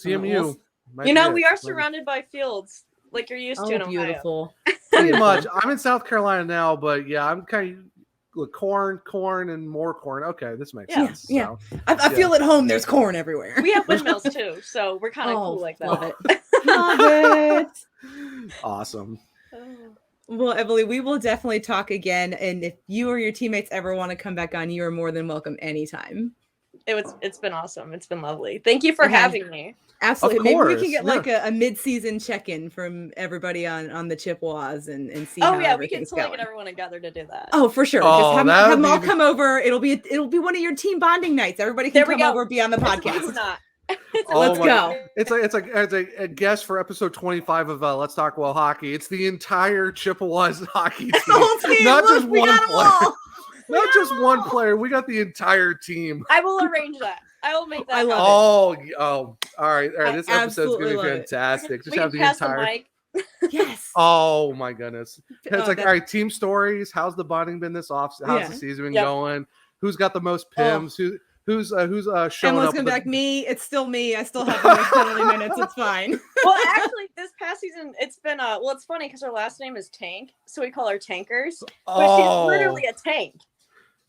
CMU. We are surrounded by fields like you're used to in Ohio. Beautiful. Pretty much. I'm in South Carolina now, but yeah, I'm kind of. Corn, and more corn. Okay, this makes sense. Yeah, so, I feel at home. There's corn everywhere. We have windmills too, so we're kind of cool like that. Love it. Love it. Awesome. Well, Emily, we will definitely talk again. And if you or your teammates ever want to come back on, you are more than welcome anytime. It's been awesome. It's been lovely. Thank you for having me. Absolutely. Maybe we can get like a mid-season check-in from everybody on the Chippewas and see how we can totally get everyone together to do that. Oh, for sure. Just have them all come over. It'll be one of your team bonding nights. Everybody can come over, be on the podcast. It's not. Let's go. It's like a guest for episode 25 of Let's Talk WoHo Hockey. It's the entire Chippewas hockey team. Not just one player. Not just one player. We got the entire team. I will arrange that. I will make that. I love it. All right. This episode's gonna be fantastic. Just have the entire. Mic. Yes. Oh my goodness. It's like, all right, team stories. How's the bonding been this off? How's the season been going? Who's got the most PIMs? Who's showing up? Gonna be like me. It's still me. I still have the most penalty minutes. It's fine. Well, actually, this past season, it's been it's funny because her last name is Tank, so we call her Tankers. But she's literally a tank.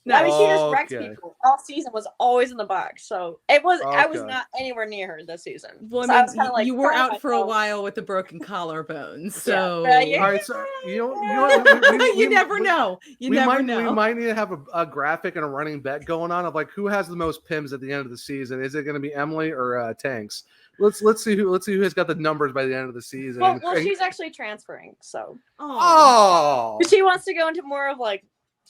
I mean, she just wrecks people. All season was always in the box, so it was. I was not anywhere near her this season. Well, so I was kind of like, you were out for a while with the broken collarbone, so. All right, so you never know. You never know. We might need to have a graphic and a running bet going on of like who has the most PIMs at the end of the season. Is it going to be Emily or Tanks? Let's see who has got the numbers by the end of the season. Well, she's actually transferring, so. Oh. She wants to go into more of like.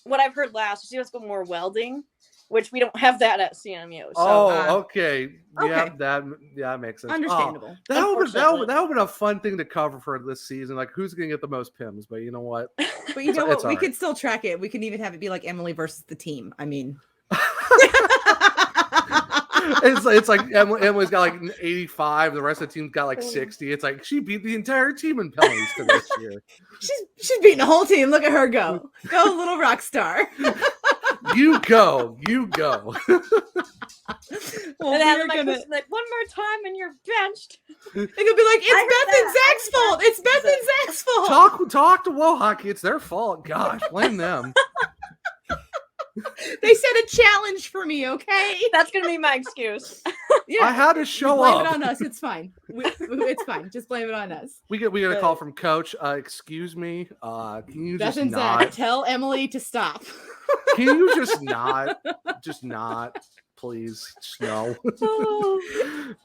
What I've heard last, she wants to go more welding, which we don't have that at CMU. So, okay. Yeah, that makes sense. Understandable. That would have been a fun thing to cover for this season. Like, who's going to get the most PIMs? But you know what? But you know what? We could still track it. We can even have it be like Emily versus the team. I mean. It's like Emily's got like 85. The rest of the team's got like 60. It's like she beat the entire team in penalties for this year. She's beating the whole team. Look at her go. Go, little rock star. You go. Well, and then like one more time and you're benched. It could be like, it's Beth and Zach's fault. It's Beth and Zach's fault. Talk to WoHo Hockey. It's their fault. Gosh, blame them. They set a challenge for me, okay? That's gonna be my excuse. Yeah, I had to show up. Blame it on us. It's fine. It's fine. Just blame it on us. We get a call from Coach. Excuse me. Can you Beth just and not Zach, tell Emily to stop? Can you just not, please? Just no.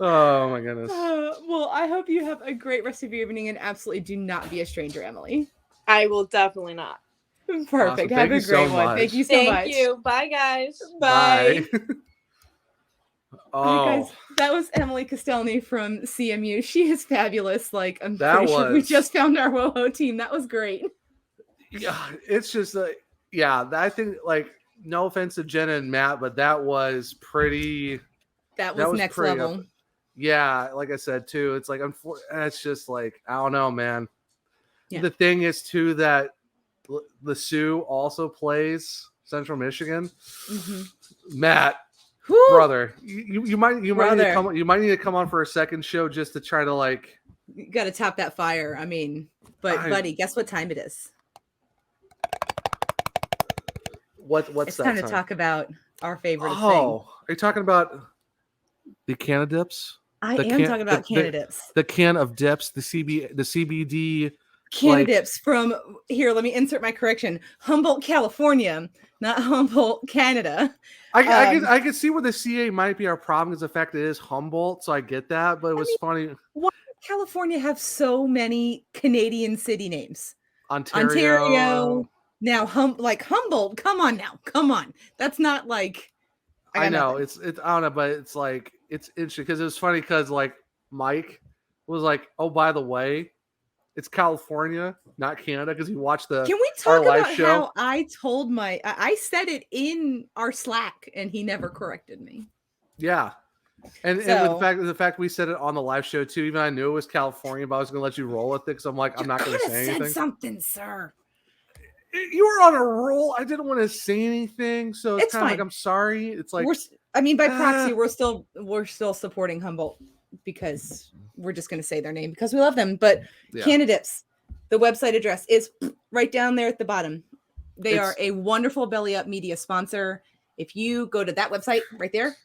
Oh my goodness. Well, I hope you have a great rest of your evening and absolutely do not be a stranger, Emily. I will definitely not. Perfect. Awesome. Have a great one. Thank you so much. Thank you. Bye, guys. Bye. Oh, hey guys, that was Emily Kostielney from CMU. She is fabulous. Like, I'm pretty sure we just found our WoHo team. That was great. Yeah, it's just like Yeah, I think like no offense to Jenna and Matt, but that was pretty. That was next level. Yeah, like I said too, it's like it's just like I don't know, man. Yeah. The thing is too that the Sioux also plays Central Michigan. Matt, brother, you might need to come on for a second show just to try to like. You got to top that fire. I mean, buddy, guess what time it is? What's it's that time time to talk about our favorite thing. Are you talking about the can of dips? I am talking about can of dips. The can of dips, the CBD can of dips from here. Let me insert my correction. Humboldt, California, not Humboldt, Canada. I can see where the CA might be our problem because the fact it is Humboldt, so I get that. But it was funny. Why does California have so many Canadian city names? Ontario. Now, Humboldt. Come on now. Come on. That's not like. I know it's I don't know, but it's like it's interesting because it was funny because like Mike was like, oh, by the way, it's California, not Canada, because he watched the. Can we talk about how I told I said it in our Slack and he never corrected me? Yeah, and the fact we said it on the live show too. Even I knew it was California, but I was going to let you roll with it because I'm like I'm not going to say anything. Said something, sir. You were on a roll. I didn't want to say anything, so it's kind of like I'm sorry. It's like by proxy, we're still supporting Humboldt because we're just going to say their name because we love them. But Canadips, the website address is right down there at the bottom. They are a wonderful Belly Up Media sponsor. If you go to that website right there,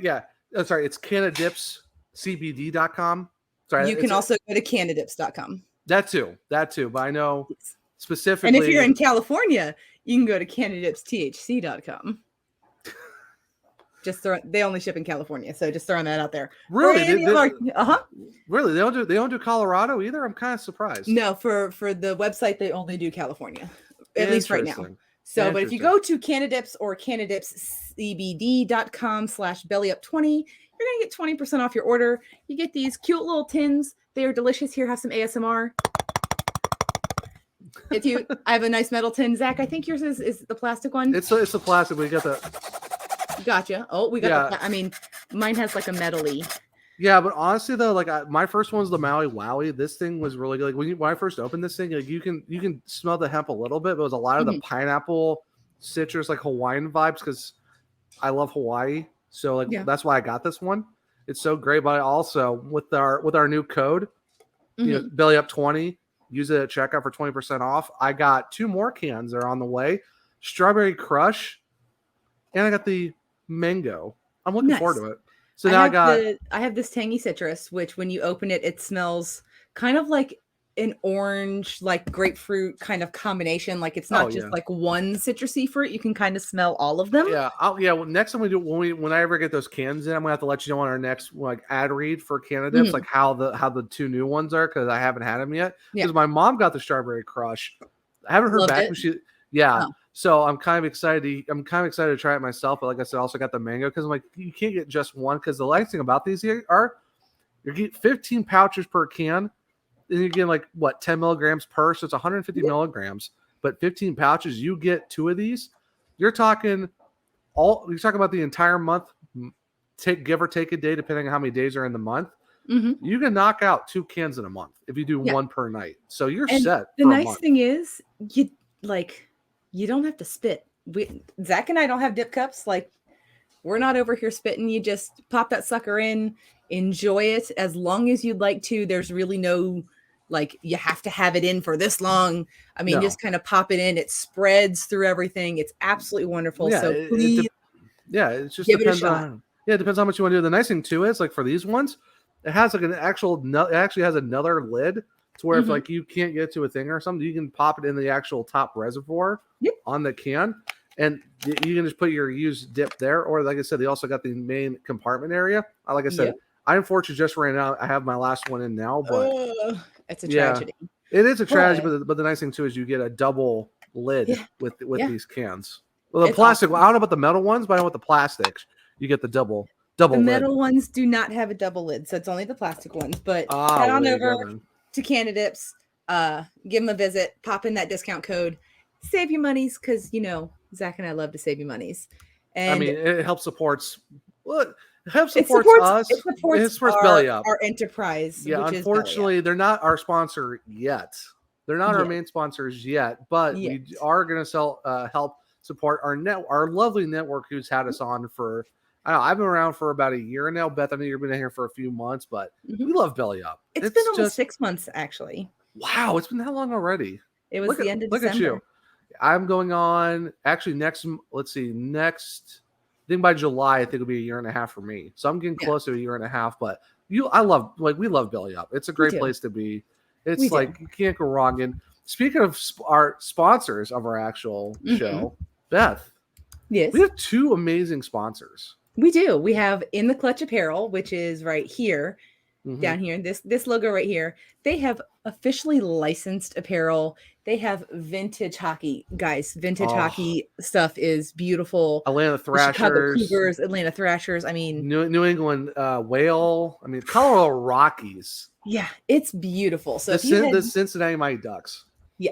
yeah. Oh, sorry, it's CanadipsCBD.com. Sorry, you can also go to Canadips.com. That too. But I know. Specifically, and if you're in California, you can go to CanadipsTHC.com. They only ship in California, so just throwing that out there. Really? Really? They don't do Colorado either? I'm kind of surprised. No, for the website they only do California. At least right now. So, but if you go to Canadips or CanadipsCBD.com/bellyup20, you're gonna get 20% off your order. You get these cute little tins. They are delicious. Here, have some ASMR. I have a nice metal tin. Zach, I think yours is the plastic one. It's the plastic. We got the. Gotcha. Oh, we got. I mean, mine has like a metal-y. Yeah, but honestly though, like my first one's the Maui Wowie. This thing was really good. Like when I first opened this thing, like you can smell the hemp a little bit, but it was a lot of the pineapple, citrus, like Hawaiian vibes because I love Hawaii. So like that's why I got this one. It's so great. But I also with our new code, Belly Up 20. Use it at checkout for 20% off. I got 2 more cans that are on the way. Strawberry Crush. And I got the mango. I'm looking forward to it. So now I have this tangy citrus, which when you open it, it smells kind of like an orange, like grapefruit kind of combination. Like it's not just like one citrusy fruit. You can kind of smell all of them. Yeah. Well, next time when I ever get those cans in, I'm gonna have to let you know on our next like ad read for Canadips, like how the 2 new ones are because I haven't had them yet. Because my mom got the Strawberry Crush. I haven't heard back from she. Yeah. Oh. So I'm kind of excited. To try it myself. But like I said, I also got the mango because I'm like you can't get just one because the nice thing about these here are you get 15 pouches per can. And you get like 10 milligrams per, so it's 150 milligrams, but 15 pouches. You get 2 of these. You're talking about the entire month. Give or take a day, depending on how many days are in the month. You can knock out 2 cans in a month if you do 1 per night. So you're set. The nice thing is, you don't have to spit. Zach and I don't have dip cups. Like we're not over here spitting. You just pop that sucker in, enjoy it as long as you'd like to. There's really no. Like you have to have it in for this long. I mean, just kind of pop it in. It spreads through everything. It's absolutely wonderful. Yeah, so please, it just depends on. Yeah, it depends on what you want to do. The nice thing too is like for these ones, it has like it actually has another lid to where if like you can't get to a thing or something, you can pop it in the actual top reservoir on the can, and you can just put your used dip there. Or like I said, they also got the main compartment area. Like I said, I unfortunately just ran out. I have my last one in now, but. It's a tragedy. It is a tragedy, but the nice thing too is you get a double lid with these cans. Well, the plastic. I don't know about the metal ones, but I know with the plastics, you get the double. The metal ones do not have a double lid, so it's only the plastic ones. But head on over to Canadips, give them a visit, pop in that discount code save you monies because Zach and I love to save you monies. And I mean, it helps supports. Well, it helps it supports us. It supports Belly Up. our enterprise. Yeah, which unfortunately, they're not our sponsor yet. They're not our Yeah. main sponsors yet, but Yet. we are going to help support our lovely network who's had us on for. I don't know, I've been around for about a year now. Beth, I know you've been here for a few months, but we love Belly Up. It's been almost 6 months, actually. Wow, it's been that long already. It was the end of December. Look at you. I'm going on actually next. I think by July, I think it'll be a year and a half for me. So I'm getting close to a year and a half. But we love Belly Up. It's a great place to be. It's you can't go wrong. And speaking of our sponsors of our actual show, Beth. Yes, we have 2 amazing sponsors. We do. We have In the Clutch Apparel, which is right here, down here. This logo right here. They have officially licensed apparel. They have vintage hockey, guys. Vintage hockey stuff is beautiful. Atlanta Thrashers, Chicago Cougars, Atlanta Thrashers. I mean, New England Whale. I mean, Colorado Rockies. Yeah, it's beautiful. So the Cincinnati Mighty Ducks. Yeah,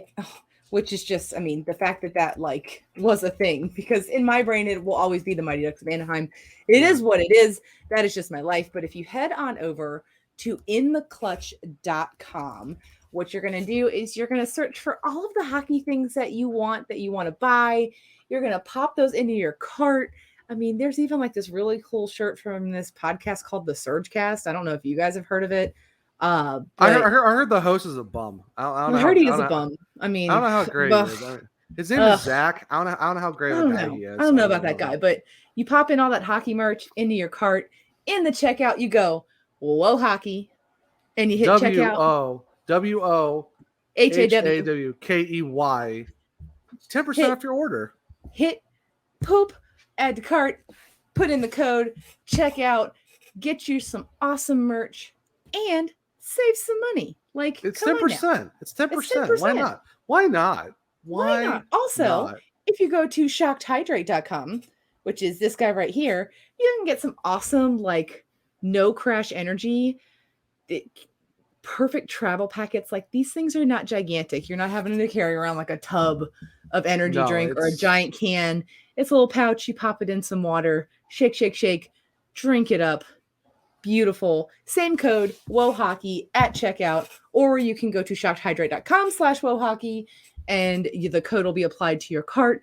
which is just, I mean, the fact that like was a thing, because in my brain it will always be the Mighty Ducks of Anaheim. It is what it is. That is just my life. But if you head on over to intheclutch.com, what you're going to do is you're going to search for all of the hockey things that you want to buy. You're going to pop those into your cart. I mean, there's even like this really cool shirt from this podcast called The Surgecast. I don't know if you guys have heard of it. I heard the host is a bum. I heard he is a bum. I mean, I don't know how great he is. His name is Zach. I don't know how great of a guy he is. I don't know about that guy, but you pop in all that hockey merch into your cart. In the checkout, you go, Whoa Hockey, and you hit checkout. WOHAWKEY. 10% off your order. Hit poop, add to cart, put in the code, check out, get you some awesome merch, and save some money. Like, it's 10%. It's 10%. Why not? Why not? Also, if you go to shockedhydrate.com, which is this guy right here, you can get some awesome, like, no crash energy, perfect travel packets. Like, these things are not gigantic. You're not having to carry around like a tub of energy drink or a giant can. It's a little pouch. You pop it in some water, shake, drink it up. Beautiful. Same code, WoHockey at checkout, or you can go to shockedhydrate.com/WoHockey and the code will be applied to your cart.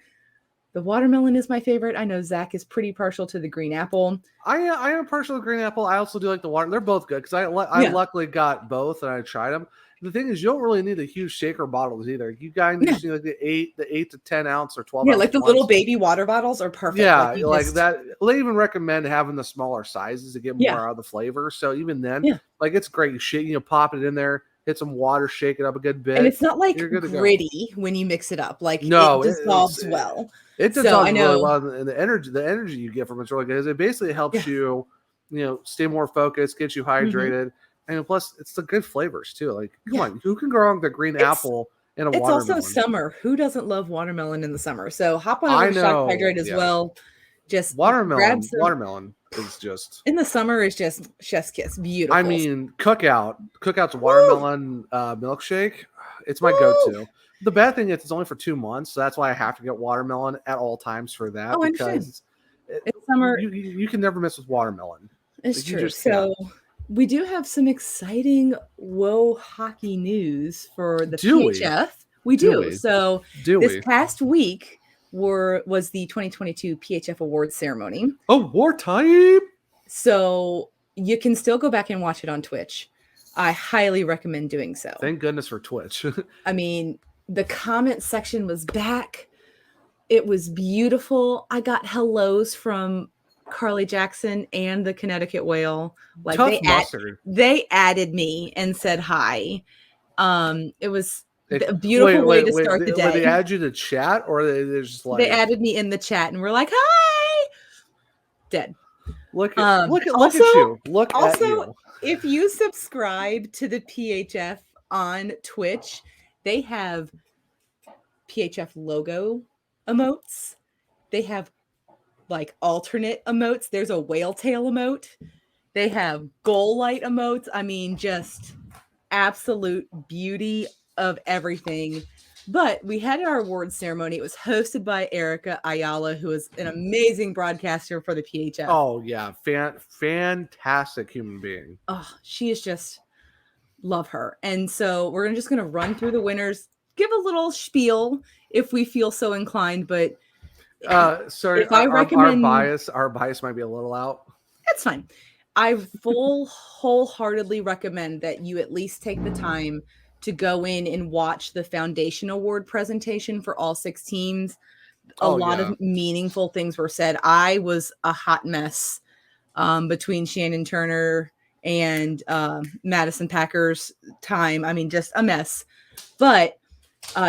The watermelon is my favorite. I know Zach is pretty partial to the green apple. I am partial to green apple. I also do like the water. They're both good because I luckily got both and I tried them. The thing is, you don't really need the huge shaker bottles either. You guys just need like the 8 to 10 ounce or 12 ounce. Yeah, like the little baby water bottles are perfect. Yeah, like that. They even recommend having the smaller sizes to get more out of the flavor. So even then, like it's great. You pop it in there, hit some water, shake it up a good bit. And it's not like gritty when you mix it up. Like it dissolves well. It dissolves really well, and the energy you get from it's really good. It basically helps you, stay more focused, gets you hydrated. And plus, it's the good flavors too. Like, come on, who can go wrong with the green apple and a watermelon? It's also summer. Who doesn't love watermelon in the summer? So hop on over to Shock Hydrate as well. Just watermelon is just in the summer is just chef's kiss. Beautiful. I mean, Cookout's watermelon milkshake. It's my go-to. The bad thing is it's only for 2 months, so that's why I have to get watermelon at all times for that. Oh, because it's summer. You can never miss with watermelon. It's true. So we do have some exciting WoHo hockey news for the PHF. We do. So this past week was the 2022 PHF Awards ceremony. Award time! So you can still go back and watch it on Twitch. I highly recommend doing so. Thank goodness for Twitch. I mean, the comment section was back. It was beautiful. I got hellos from Carly Jackson and the Connecticut Whale. Like they added me and said hi. It was a beautiful way to start the day. Did they add you to chat, or they just like they added me in the chat and we're like, hi. Dead. Look at you. Look at you. If you subscribe to the PHF on Twitch, they have PHF logo emotes. They have like alternate emotes. There's a whale tail emote. They have goal light emotes. I mean, just absolute beauty of everything. But we had our awards ceremony. It was hosted by Erica Ayala, who is an amazing broadcaster for the PHF. Oh, yeah. Fantastic human being. Oh, she is just love her. And so we're just going to run through the winners, give a little spiel if we feel so inclined. But sorry, if I recommend our bias might be a little out. That's fine. I wholeheartedly recommend that you at least take the time to go in and watch the Foundation Award presentation for all 6 teams. A lot of meaningful things were said. I was a hot mess between Shannon Turner and Madison Packers time. I mean, just a mess. But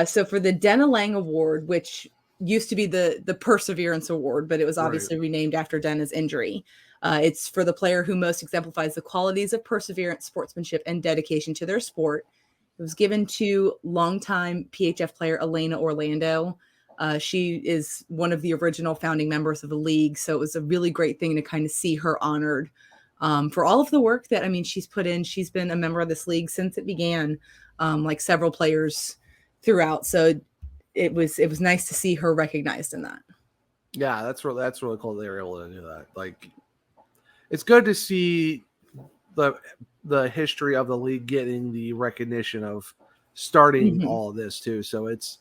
so for the Dena Lang Award, which used to be the Perseverance Award, but it was obviously renamed after Dena's injury. It's for the player who most exemplifies the qualities of perseverance, sportsmanship, and dedication to their sport. It was given to longtime PHF player Elena Orlando. She is one of the original founding members of the league, so it was a really great thing to kind of see her honored for all of the work that, I mean, she's put in. She's been a member of this league since it began, like several players throughout. So it was nice to see her recognized in that. Yeah, that's really cool they were able to do that. Like, it's good to see the history of the league getting the recognition of starting all of this too. So it's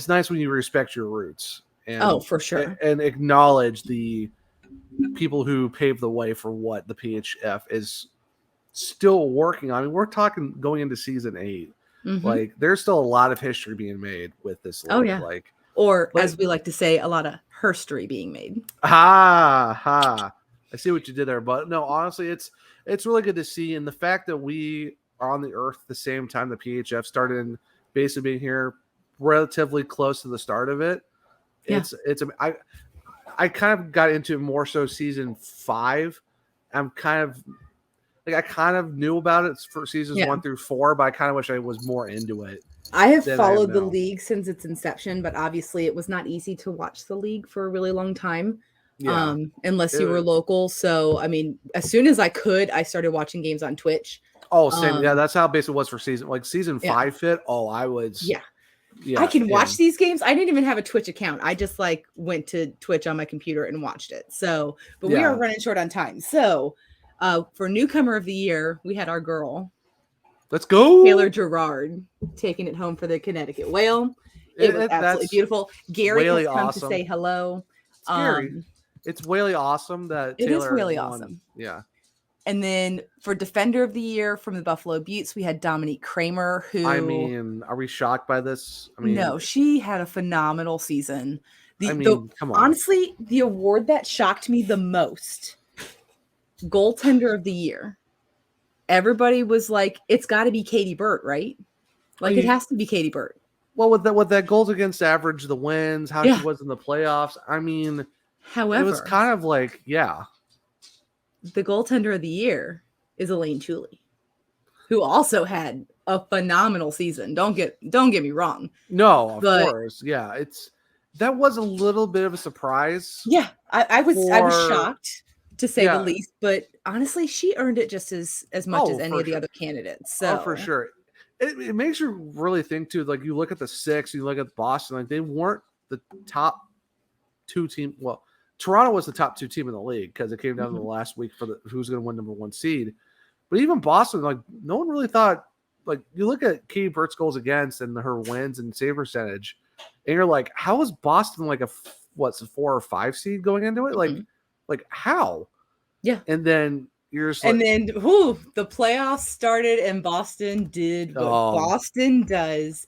nice when you respect your roots and for sure, and acknowledge the people who paved the way for what the PHF is still working on. I mean, we're talking going into season 8. Like, there's still a lot of history being made with this league. Oh yeah, or as we like to say, a lot of herstory being made. Ha. I see what you did there, but no, honestly, it's really good to see, and the fact that we are on the earth at the same time the PHF started, and basically being here relatively close to the start of it. I kind of got into it more so season 5. I kind of knew about it for seasons 1 through 4, but I kind of wish I was more into it. I have followed the league since its inception, but obviously it was not easy to watch the league for a really long time. Unless you were local. So, I mean, as soon as I could, I started watching games on Twitch. Oh, same. That's how basically it was for season 5 fit. Oh, I was. Yeah. I can watch these games. I didn't even have a Twitch account. I just went to Twitch on my computer and watched it. So, but we are running short on time. So, for newcomer of the year, we had our girl. Let's go. Taylor Gerard taking it home for the Connecticut Whale. It was absolutely beautiful. Gary has come to say hello. It's really awesome that Taylor it is really awesome. Yeah. And then for Defender of the Year from the Buffalo Buttes, we had Dominique Kramer, who, I mean, are we shocked by this? I mean, no, she had a phenomenal season. Come on. Honestly, the award that shocked me the most, Goaltender of the Year. Everybody was like, it's got to be Katie Burt, right? Like, it has to be Katie Burt. Well, with that goals against average, the wins, how she was in the playoffs, I mean, however, it was kind of like, the Goaltender of the Year is Elaine Chuley, who also had a phenomenal season. Don't get me wrong. No, of course. Yeah, that was a little bit of a surprise. Yeah, I was shocked, to say the least, but honestly, she earned it just as much as any of the other candidates. So for sure. It makes you really think too. Like, you look at the 6, you look at Boston, like they weren't the top 2 team. Well, Toronto was the top 2 team in the league because it came down to the last week for who's going to win number 1 seed. But even Boston, like, no one really thought. Like, you look at Katie Burt's goals against and her wins and save percentage, and you're like, how is Boston like a 4 or 5 seed going into it? Like how? Yeah. And then you're just the playoffs started and Boston did what Boston does.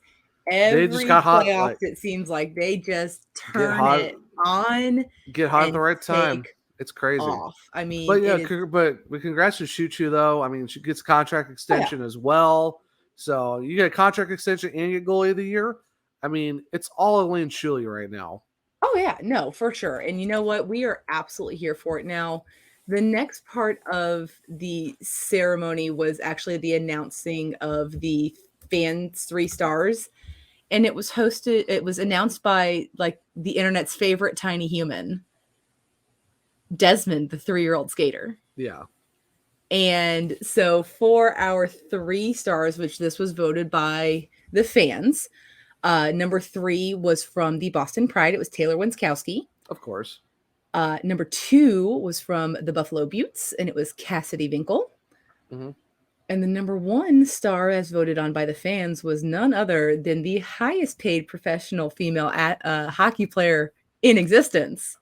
Every they just got hot. Playoffs, it seems like they just turn it on. Get hot at the right time. It's crazy. Off. I mean, but congrats to Choo though. I mean, she gets contract extension as well. So you get a contract extension and you get goalie of the year. I mean, it's all Elaine Chuley right now. Oh yeah, no, for sure. And you know what? We are absolutely here for it now. The next part of the ceremony was actually the announcing of the fans 3 stars. And it was announced by like the internet's favorite tiny human, Desmond, the 3-year-old skater. Yeah. And so for our 3 stars, which this was voted by the fans, Number 3 was from the Boston Pride. It was Taylor Winskowski. Of course. Number 2 was from the Buffalo Buttes, and it was Cassidy Winkle. Mm-hmm. And the number 1 star, as voted on by the fans, was none other than the highest paid professional female hockey player in existence,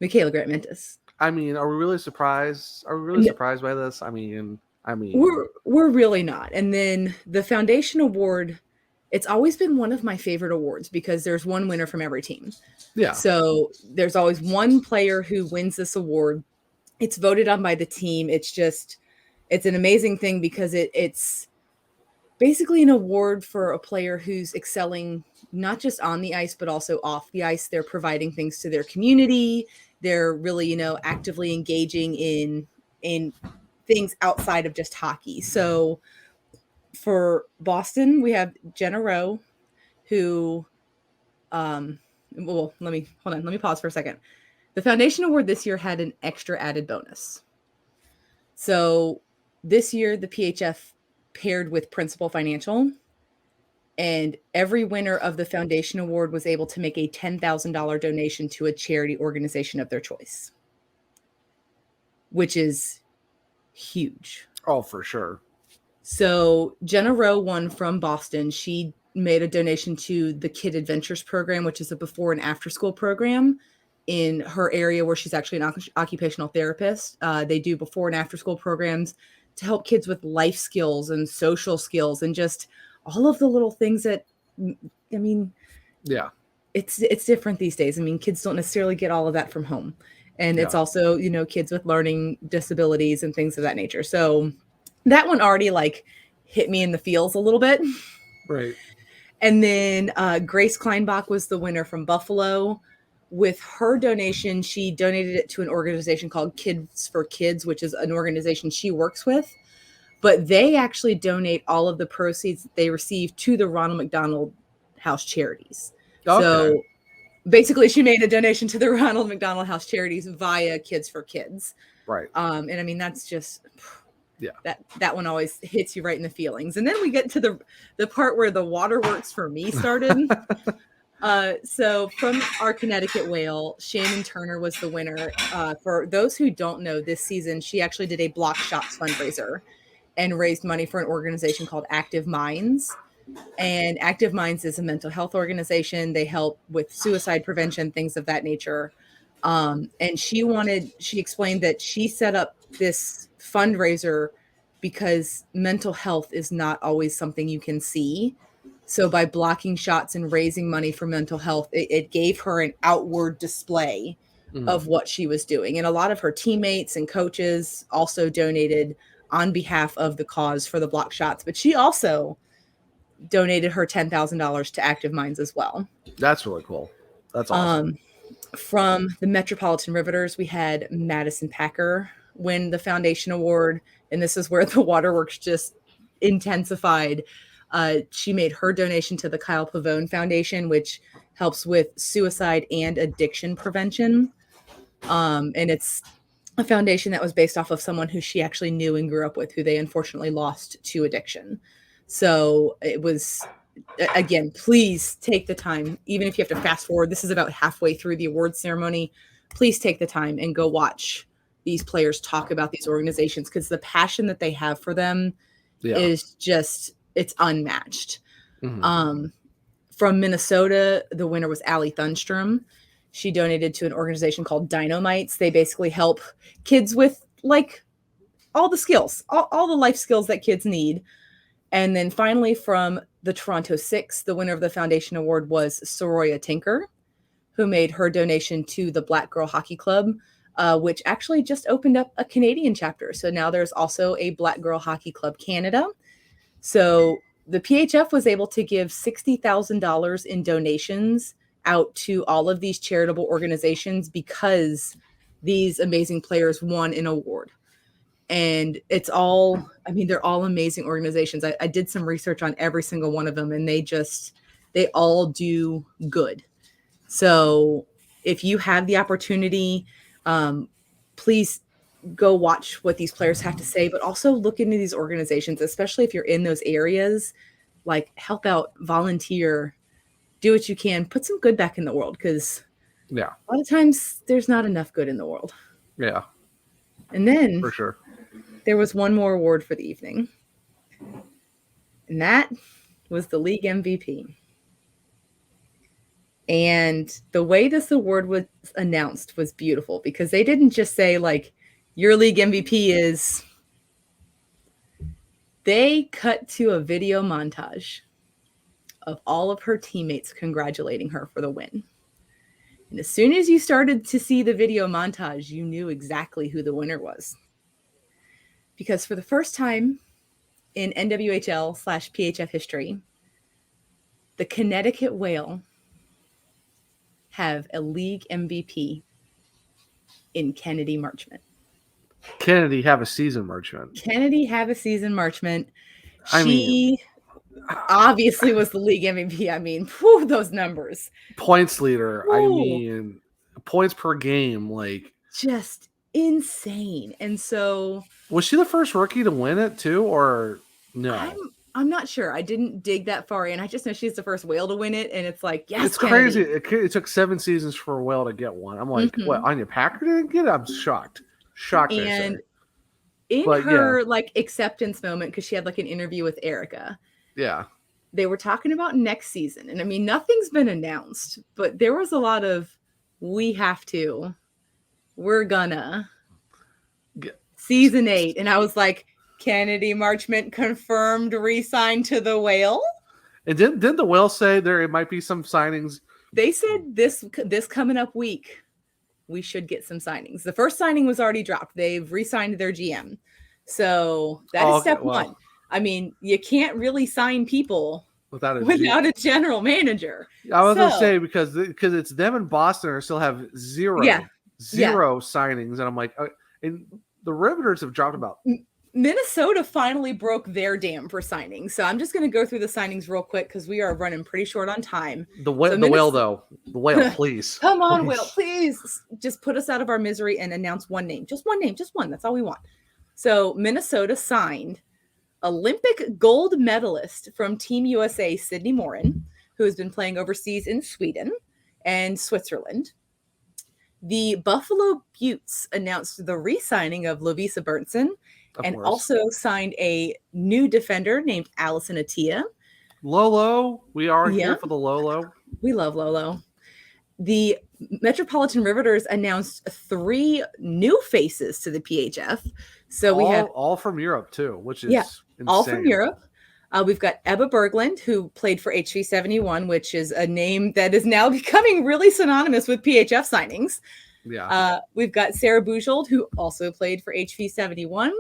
Michaela Grant-Mentis. I mean, are we really surprised? Are we really surprised by this? I mean, we're really not. And then the Foundation Award, it's always been one of my favorite awards because there's one winner from every team. Yeah. So there's always one player who wins this award. It's voted on by the team. It's an amazing thing because it's basically an award for a player who's excelling not just on the ice, but also off the ice. They're providing things to their community. They're really, actively engaging in things outside of just hockey. So for Boston, we have Jenna Rowe, who, let me pause for a second. The Foundation Award this year had an extra added bonus. So this year, the PHF paired with Principal Financial, and every winner of the Foundation Award was able to make a $10,000 donation to a charity organization of their choice, which is huge. Oh, for sure. So Jenna Rowe won from Boston. She made a donation to the Kid Adventures program, which is a before and after school program in her area where she's actually an occupational therapist. They do before and after school programs to help kids with life skills and social skills and just all of the little things that, yeah, it's different these days. I mean, kids don't necessarily get all of that from home. And it's also, kids with learning disabilities and things of that nature. So that one already hit me in the feels a little bit. Right. And then Grace Kleinbach was the winner from Buffalo. With her donation, she donated it to an organization called Kids for Kids, which is an organization she works with. But they actually donate all of the proceeds that they receive to the Ronald McDonald House Charities. Okay. So basically, she made a donation to the Ronald McDonald House Charities via Kids for Kids. Right. And that's just... yeah, that one always hits you right in the feelings. And then we get to the part where the waterworks for me started. So from our Connecticut Whale, Shannon Turner was the winner. For those who don't know, this season she actually did a Block Shots fundraiser and raised money for an organization called Active Minds. And Active Minds is a mental health organization. They help with suicide prevention, things of that nature. And she explained that she set up this fundraiser because mental health is not always something you can see. So by blocking shots and raising money for mental health, it gave her an outward display of what she was doing. And a lot of her teammates and coaches also donated on behalf of the cause for the block shots. But she also donated her $10,000 to Active Minds as well. That's really cool. That's awesome. From the Metropolitan Riveters, we had Madison Packer win the Foundation Award. And this is where the waterworks just intensified. She made her donation to the Kyle Pavone Foundation, which helps with suicide and addiction prevention. And it's a foundation that was based off of someone who she actually knew and grew up with, who they unfortunately lost to addiction. So it was, again, please take the time, even if you have to fast forward. This is about halfway through the awards ceremony. Please take the time and go watch these players talk about these organizations, because the passion that they have for them is just, it's unmatched. Mm-hmm. From Minnesota, the winner was Allie Thunstrom. She donated to an organization called Dynamites. They basically help kids with all the skills, all the life skills that kids need. And then finally, from the Toronto Six, the winner of the Foundation Award was Soroya Tinker, who made her donation to the Black Girl Hockey Club, which actually just opened up a Canadian chapter. So now there's also a Black Girl Hockey Club Canada. So the PHF was able to give $60,000 in donations out to all of these charitable organizations because these amazing players won an award. And it's all, they're all amazing organizations. I did some research on every single one of them, and they all do good. So if you have the opportunity, please go watch what these players have to say, but also look into these organizations, especially if you're in those areas, help out, volunteer, do what you can, put some good back in the world, because a lot of times there's not enough good in the world. Yeah. And then For sure. There was one more award for the evening, and that was the league MVP. And the way this award was announced was beautiful, because they didn't just say, like, your league MVP is... They cut to a video montage of all of her teammates congratulating her for the win. And as soon as you started to see the video montage, you knew exactly who the winner was. Because for the first time in NWHL/PHF history, the Connecticut Whale have a league MVP in Kennedy Marchment. Kennedy have a season Marchment. She obviously was the league MVP. I mean, whew, those numbers. Points leader. Ooh. I mean, points per game. Like, just insane. And so... Was she the first rookie to win it too, or no? I'm not sure. I didn't dig that far in. I just know she's the first Whale to win it, and it's like, yes, it's Kennedy. crazy. It took 7 seasons for a Whale to get one. I'm like, what? Anya Packer didn't get it? I'm shocked. And in her like acceptance moment, because she had like an interview with Erica. Yeah. They were talking about next season, and I mean, nothing's been announced, but there was a lot of we're gonna season 8, and I was like, Kennedy Marchment confirmed re-signed to the Whale. And didn't the Whale say it might be some signings? They said this coming up week we should get some signings. The first signing was already dropped. They've re-signed their GM, so that is step one. I mean, you can't really sign people without a general manager. I was gonna say because it's them and Boston still have zero signings, and I'm like, and the Riveters have dropped about. Minnesota finally broke their dam for signings, so I'm just going to go through the signings real quick because we are running pretty short on time. The Whale, please. Come on, Whale, please. Just put us out of our misery and announce one name. Just one name, just one. That's all we want. So Minnesota signed Olympic gold medalist from Team USA, Sydney Morin, who has been playing overseas in Sweden and Switzerland. The Buffalo Buttes announced the re-signing of Lovisa Berntsen, and also signed a new defender named Allison Attia. Lolo. We are here for the Lolo. We love Lolo. The Metropolitan Riveters announced 3 new faces to the PHF. So we have all from Europe too, which is insane. All from Europe. We've got Ebba Berglund, who played for HV71, which is a name that is now becoming really synonymous with PHF signings. Yeah. We've got Sarah Bujold, who also played for HV71.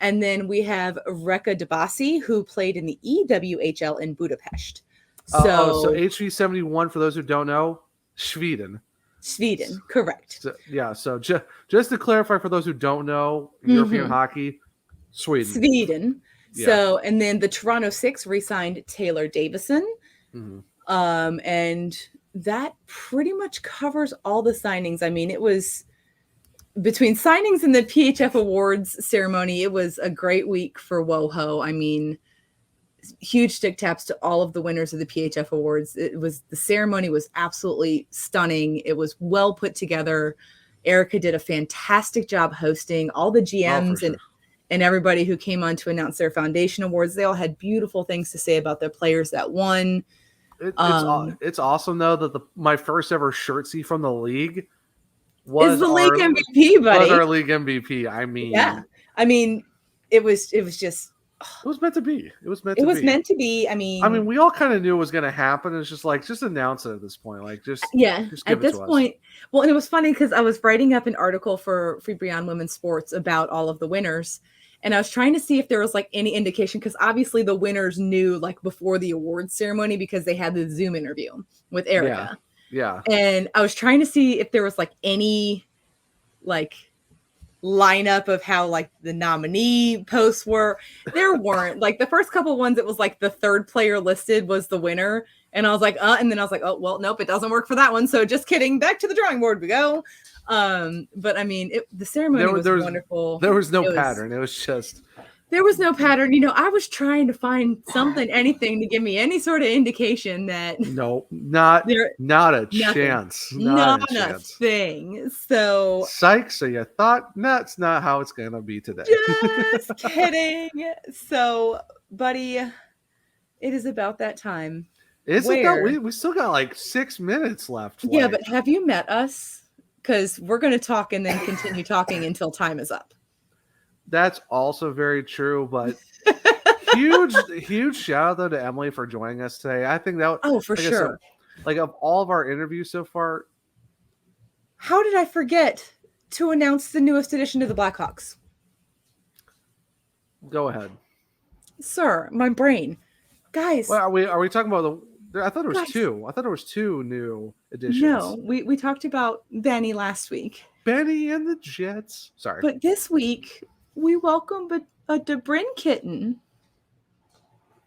And then we have Rekha Dabasi, who played in the EWHL in Budapest. So HV71, for those who don't know, Sweden, correct. So just to clarify for those who don't know, European hockey, Sweden. Yeah. So, and then the Toronto Six re-signed Taylor Davison. And that pretty much covers all the signings. I mean, it was... Between signings and the PHF Awards ceremony, it was a great week for WoHo. I mean, huge stick taps to all of the winners of the PHF Awards. The ceremony was absolutely stunning. It was well put together. Erica did a fantastic job hosting. All the GMs and everybody who came on to announce their foundation awards, they all had beautiful things to say about the players that won. It's awesome though that my first ever shirtsy from the league is the league MVP, buddy. Was our league MVP. I mean, I mean, it was just. It was meant to be. It was meant to be. I mean, we all kind of knew it was going to happen. It's just like, just announce it at this point. Like, just at this point. Well, and it was funny because I was writing up an article for Free Beyond Women's Sports about all of the winners, and I was trying to see if there was like any indication, because obviously the winners knew like before the awards ceremony because they had the Zoom interview with Erica. Yeah. And I was trying to see if there was like any like lineup of how like the nominee posts were. There weren't. Like the first couple ones, it was like the third player listed was the winner. And I was like, and then I was like, oh, well, nope, it doesn't work for that one. So just kidding. Back to the drawing board we go. But I mean, the ceremony was wonderful. There was no pattern. It was just There was no pattern. I was trying to find something, anything to give me any sort of indication that no, not a nothing. chance. Not a thing. So psych. So you thought that's not how it's gonna be today. Just kidding. So, buddy, it is about that time. It's about we still got like 6 minutes left. Yeah, but have you met us? Because we're going to talk and then continue talking until time is up. That's also very true, but huge shout out though to Emily for joining us today. I think that for sure. Like of all of our interviews so far, how did I forget to announce the newest edition of the Blackhawks? Go ahead, sir. My brain, guys. Well, are we talking about I thought it was two. I thought there was 2 new editions. No, we talked about Benny last week. Benny and the Jets. Sorry, but this week we welcome a DeBrin kitten.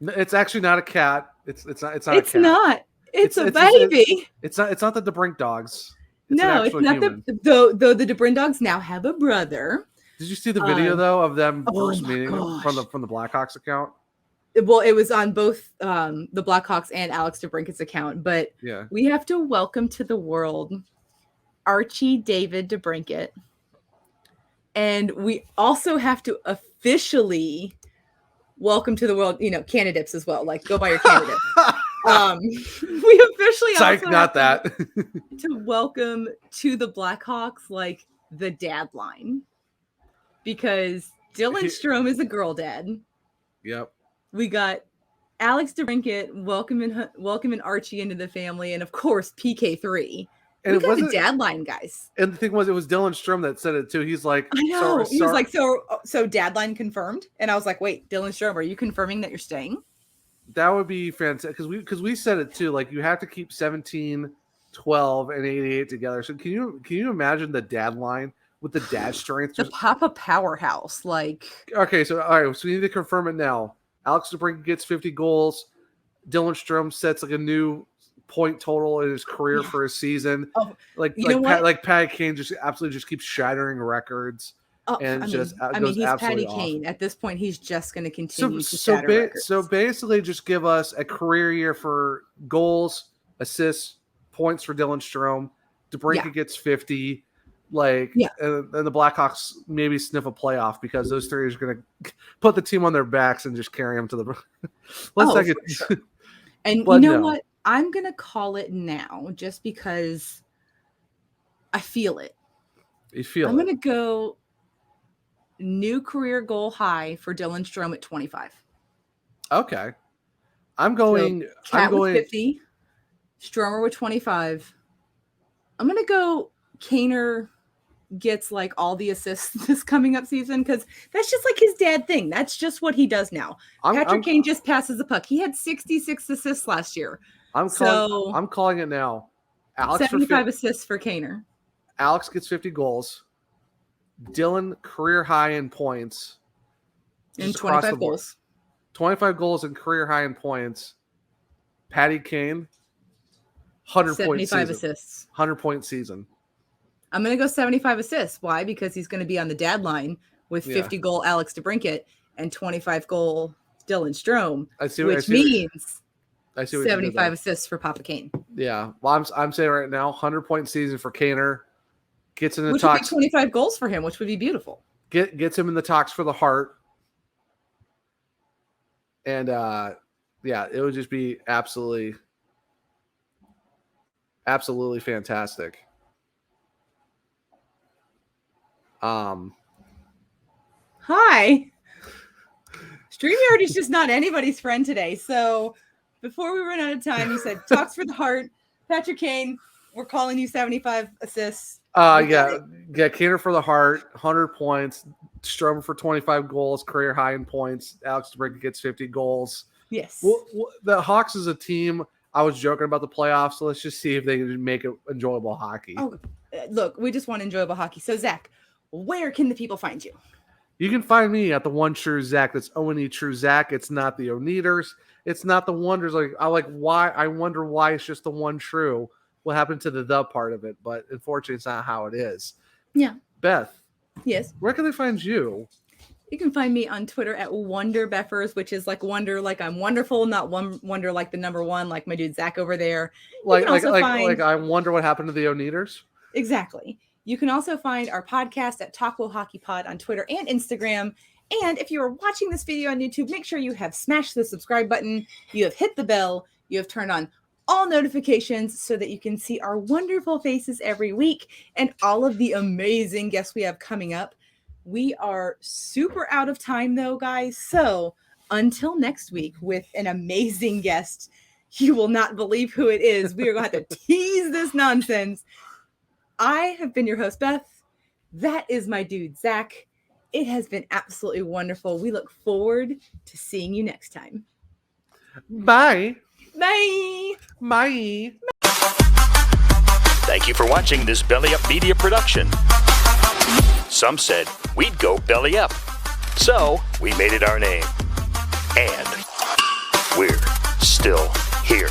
It's actually not a cat. It's not. It's not. It's a cat. Not. It's a baby. It's not the DeBrink dogs. It's not human. Though the DeBrin dogs now have a brother. Did you see the video though of them first meeting from the Blackhawks account? Well, it was on both the Blackhawks and Alex DeBrinket's account, but we have to welcome to the world Archie David DeBrinket. And we also have to officially welcome to the world, candidates as well. Like, go buy your candidate. We officially also not that to welcome to the Blackhawks like the dad line, because Dylan Strome is a girl dad. Yep. We got Alex DeBrinket welcoming Archie into the family, and of course PK3. And we got the dad line, guys. And the thing was, it was Dylan Strome that said it too. He's like, I know. He was like, so dad line confirmed, and I was like, wait, Dylan Strome, are you confirming that you're staying? That would be fantastic because we said it too. Like, you have to keep 17, 12, and 88 together. So can you imagine the dad line with the dad strength? The Papa powerhouse, like. Okay, so all right, so we need to confirm it now. Alex DeBrincat gets 50 goals. Dylan Strome sets like a new point total in his career for a season. Like Patty Kane just absolutely just keeps shattering records. He's Patty Kane. At this point, he's just going to continue to shatter records. So basically, just give us a career year for goals, assists, points for Dylan Strome. DeBrincat gets 50. And the Blackhawks maybe sniff a playoff because those 3 are going to put the team on their backs and just carry them to the. Sure. And you know what? I'm going to call it now just because I feel it. You feel I'm going to go new career goal high for Dylan Strome at 25. Okay. I'm going with 50. Stromer with 25. I'm going to go Kaner gets like all the assists this coming up season because that's just like his dad thing. That's just what he does now. Patrick Kane just passes the puck. He had 66 assists last year. I'm calling it now. Alex 75 assists for Kaner. Alex gets 50 goals. Dylan career high in points. And 25 goals. 25 goals and career high in points. Patty Kane 75 assists. 100-point season. I'm going to go 75 assists. Why? Because he's going to be on the dad line with 50 goal Alex DeBrincat and 25 goal Dylan Strome, which means 75 assists for Papa Kane. Yeah. Well, I'm saying right now, 100-point season for Kaner. Gets in the talks. Which would be 25 goals for him, which would be beautiful. Gets him in the talks for the Hart. And it would just be absolutely fantastic. Hi. StreamYard is just not anybody's friend today. So before we run out of time, you said talks for the Hart. Patrick Kane, we're calling you 75 assists. Kaner for the Hart, 100 points. Strome for 25 goals, career high in points. Alex DeBrincat gets 50 goals. Yes. Well, the Hawks is a team. I was joking about the playoffs, so let's just see if they can make it enjoyable hockey. Oh, look, we just want enjoyable hockey. So, Zach, where can the people find you? You can find me at the One True Zach. That's O-N-E True Zach. It's not the Oneaters. It's not the Wonders. I wonder why it's just the One True. What happened to the part of it? But unfortunately, it's not how it is. Yeah. Beth. Yes. Where can they find you? You can find me on Twitter at WonderBeffers, which is like wonder, like I'm wonderful, not wonder like the number one, like my dude Zach over there. Like I wonder what happened to the Oneaters. Exactly. You can also find our podcast at Talk Hockey Pod on Twitter and Instagram. And if you are watching this video on YouTube, make sure you have smashed the subscribe button, you have hit the bell, you have turned on all notifications so that you can see our wonderful faces every week and all of the amazing guests we have coming up. We are super out of time though, guys. So until next week with an amazing guest, you will not believe who it is. We are going to have to tease this nonsense. I have been your host, Beth. That is my dude, Zach. It has been absolutely wonderful. We look forward to seeing you next time. Bye. Bye. Bye. Thank you for watching this Belly Up Media production. Some said we'd go belly up, so we made it our name. And we're still here.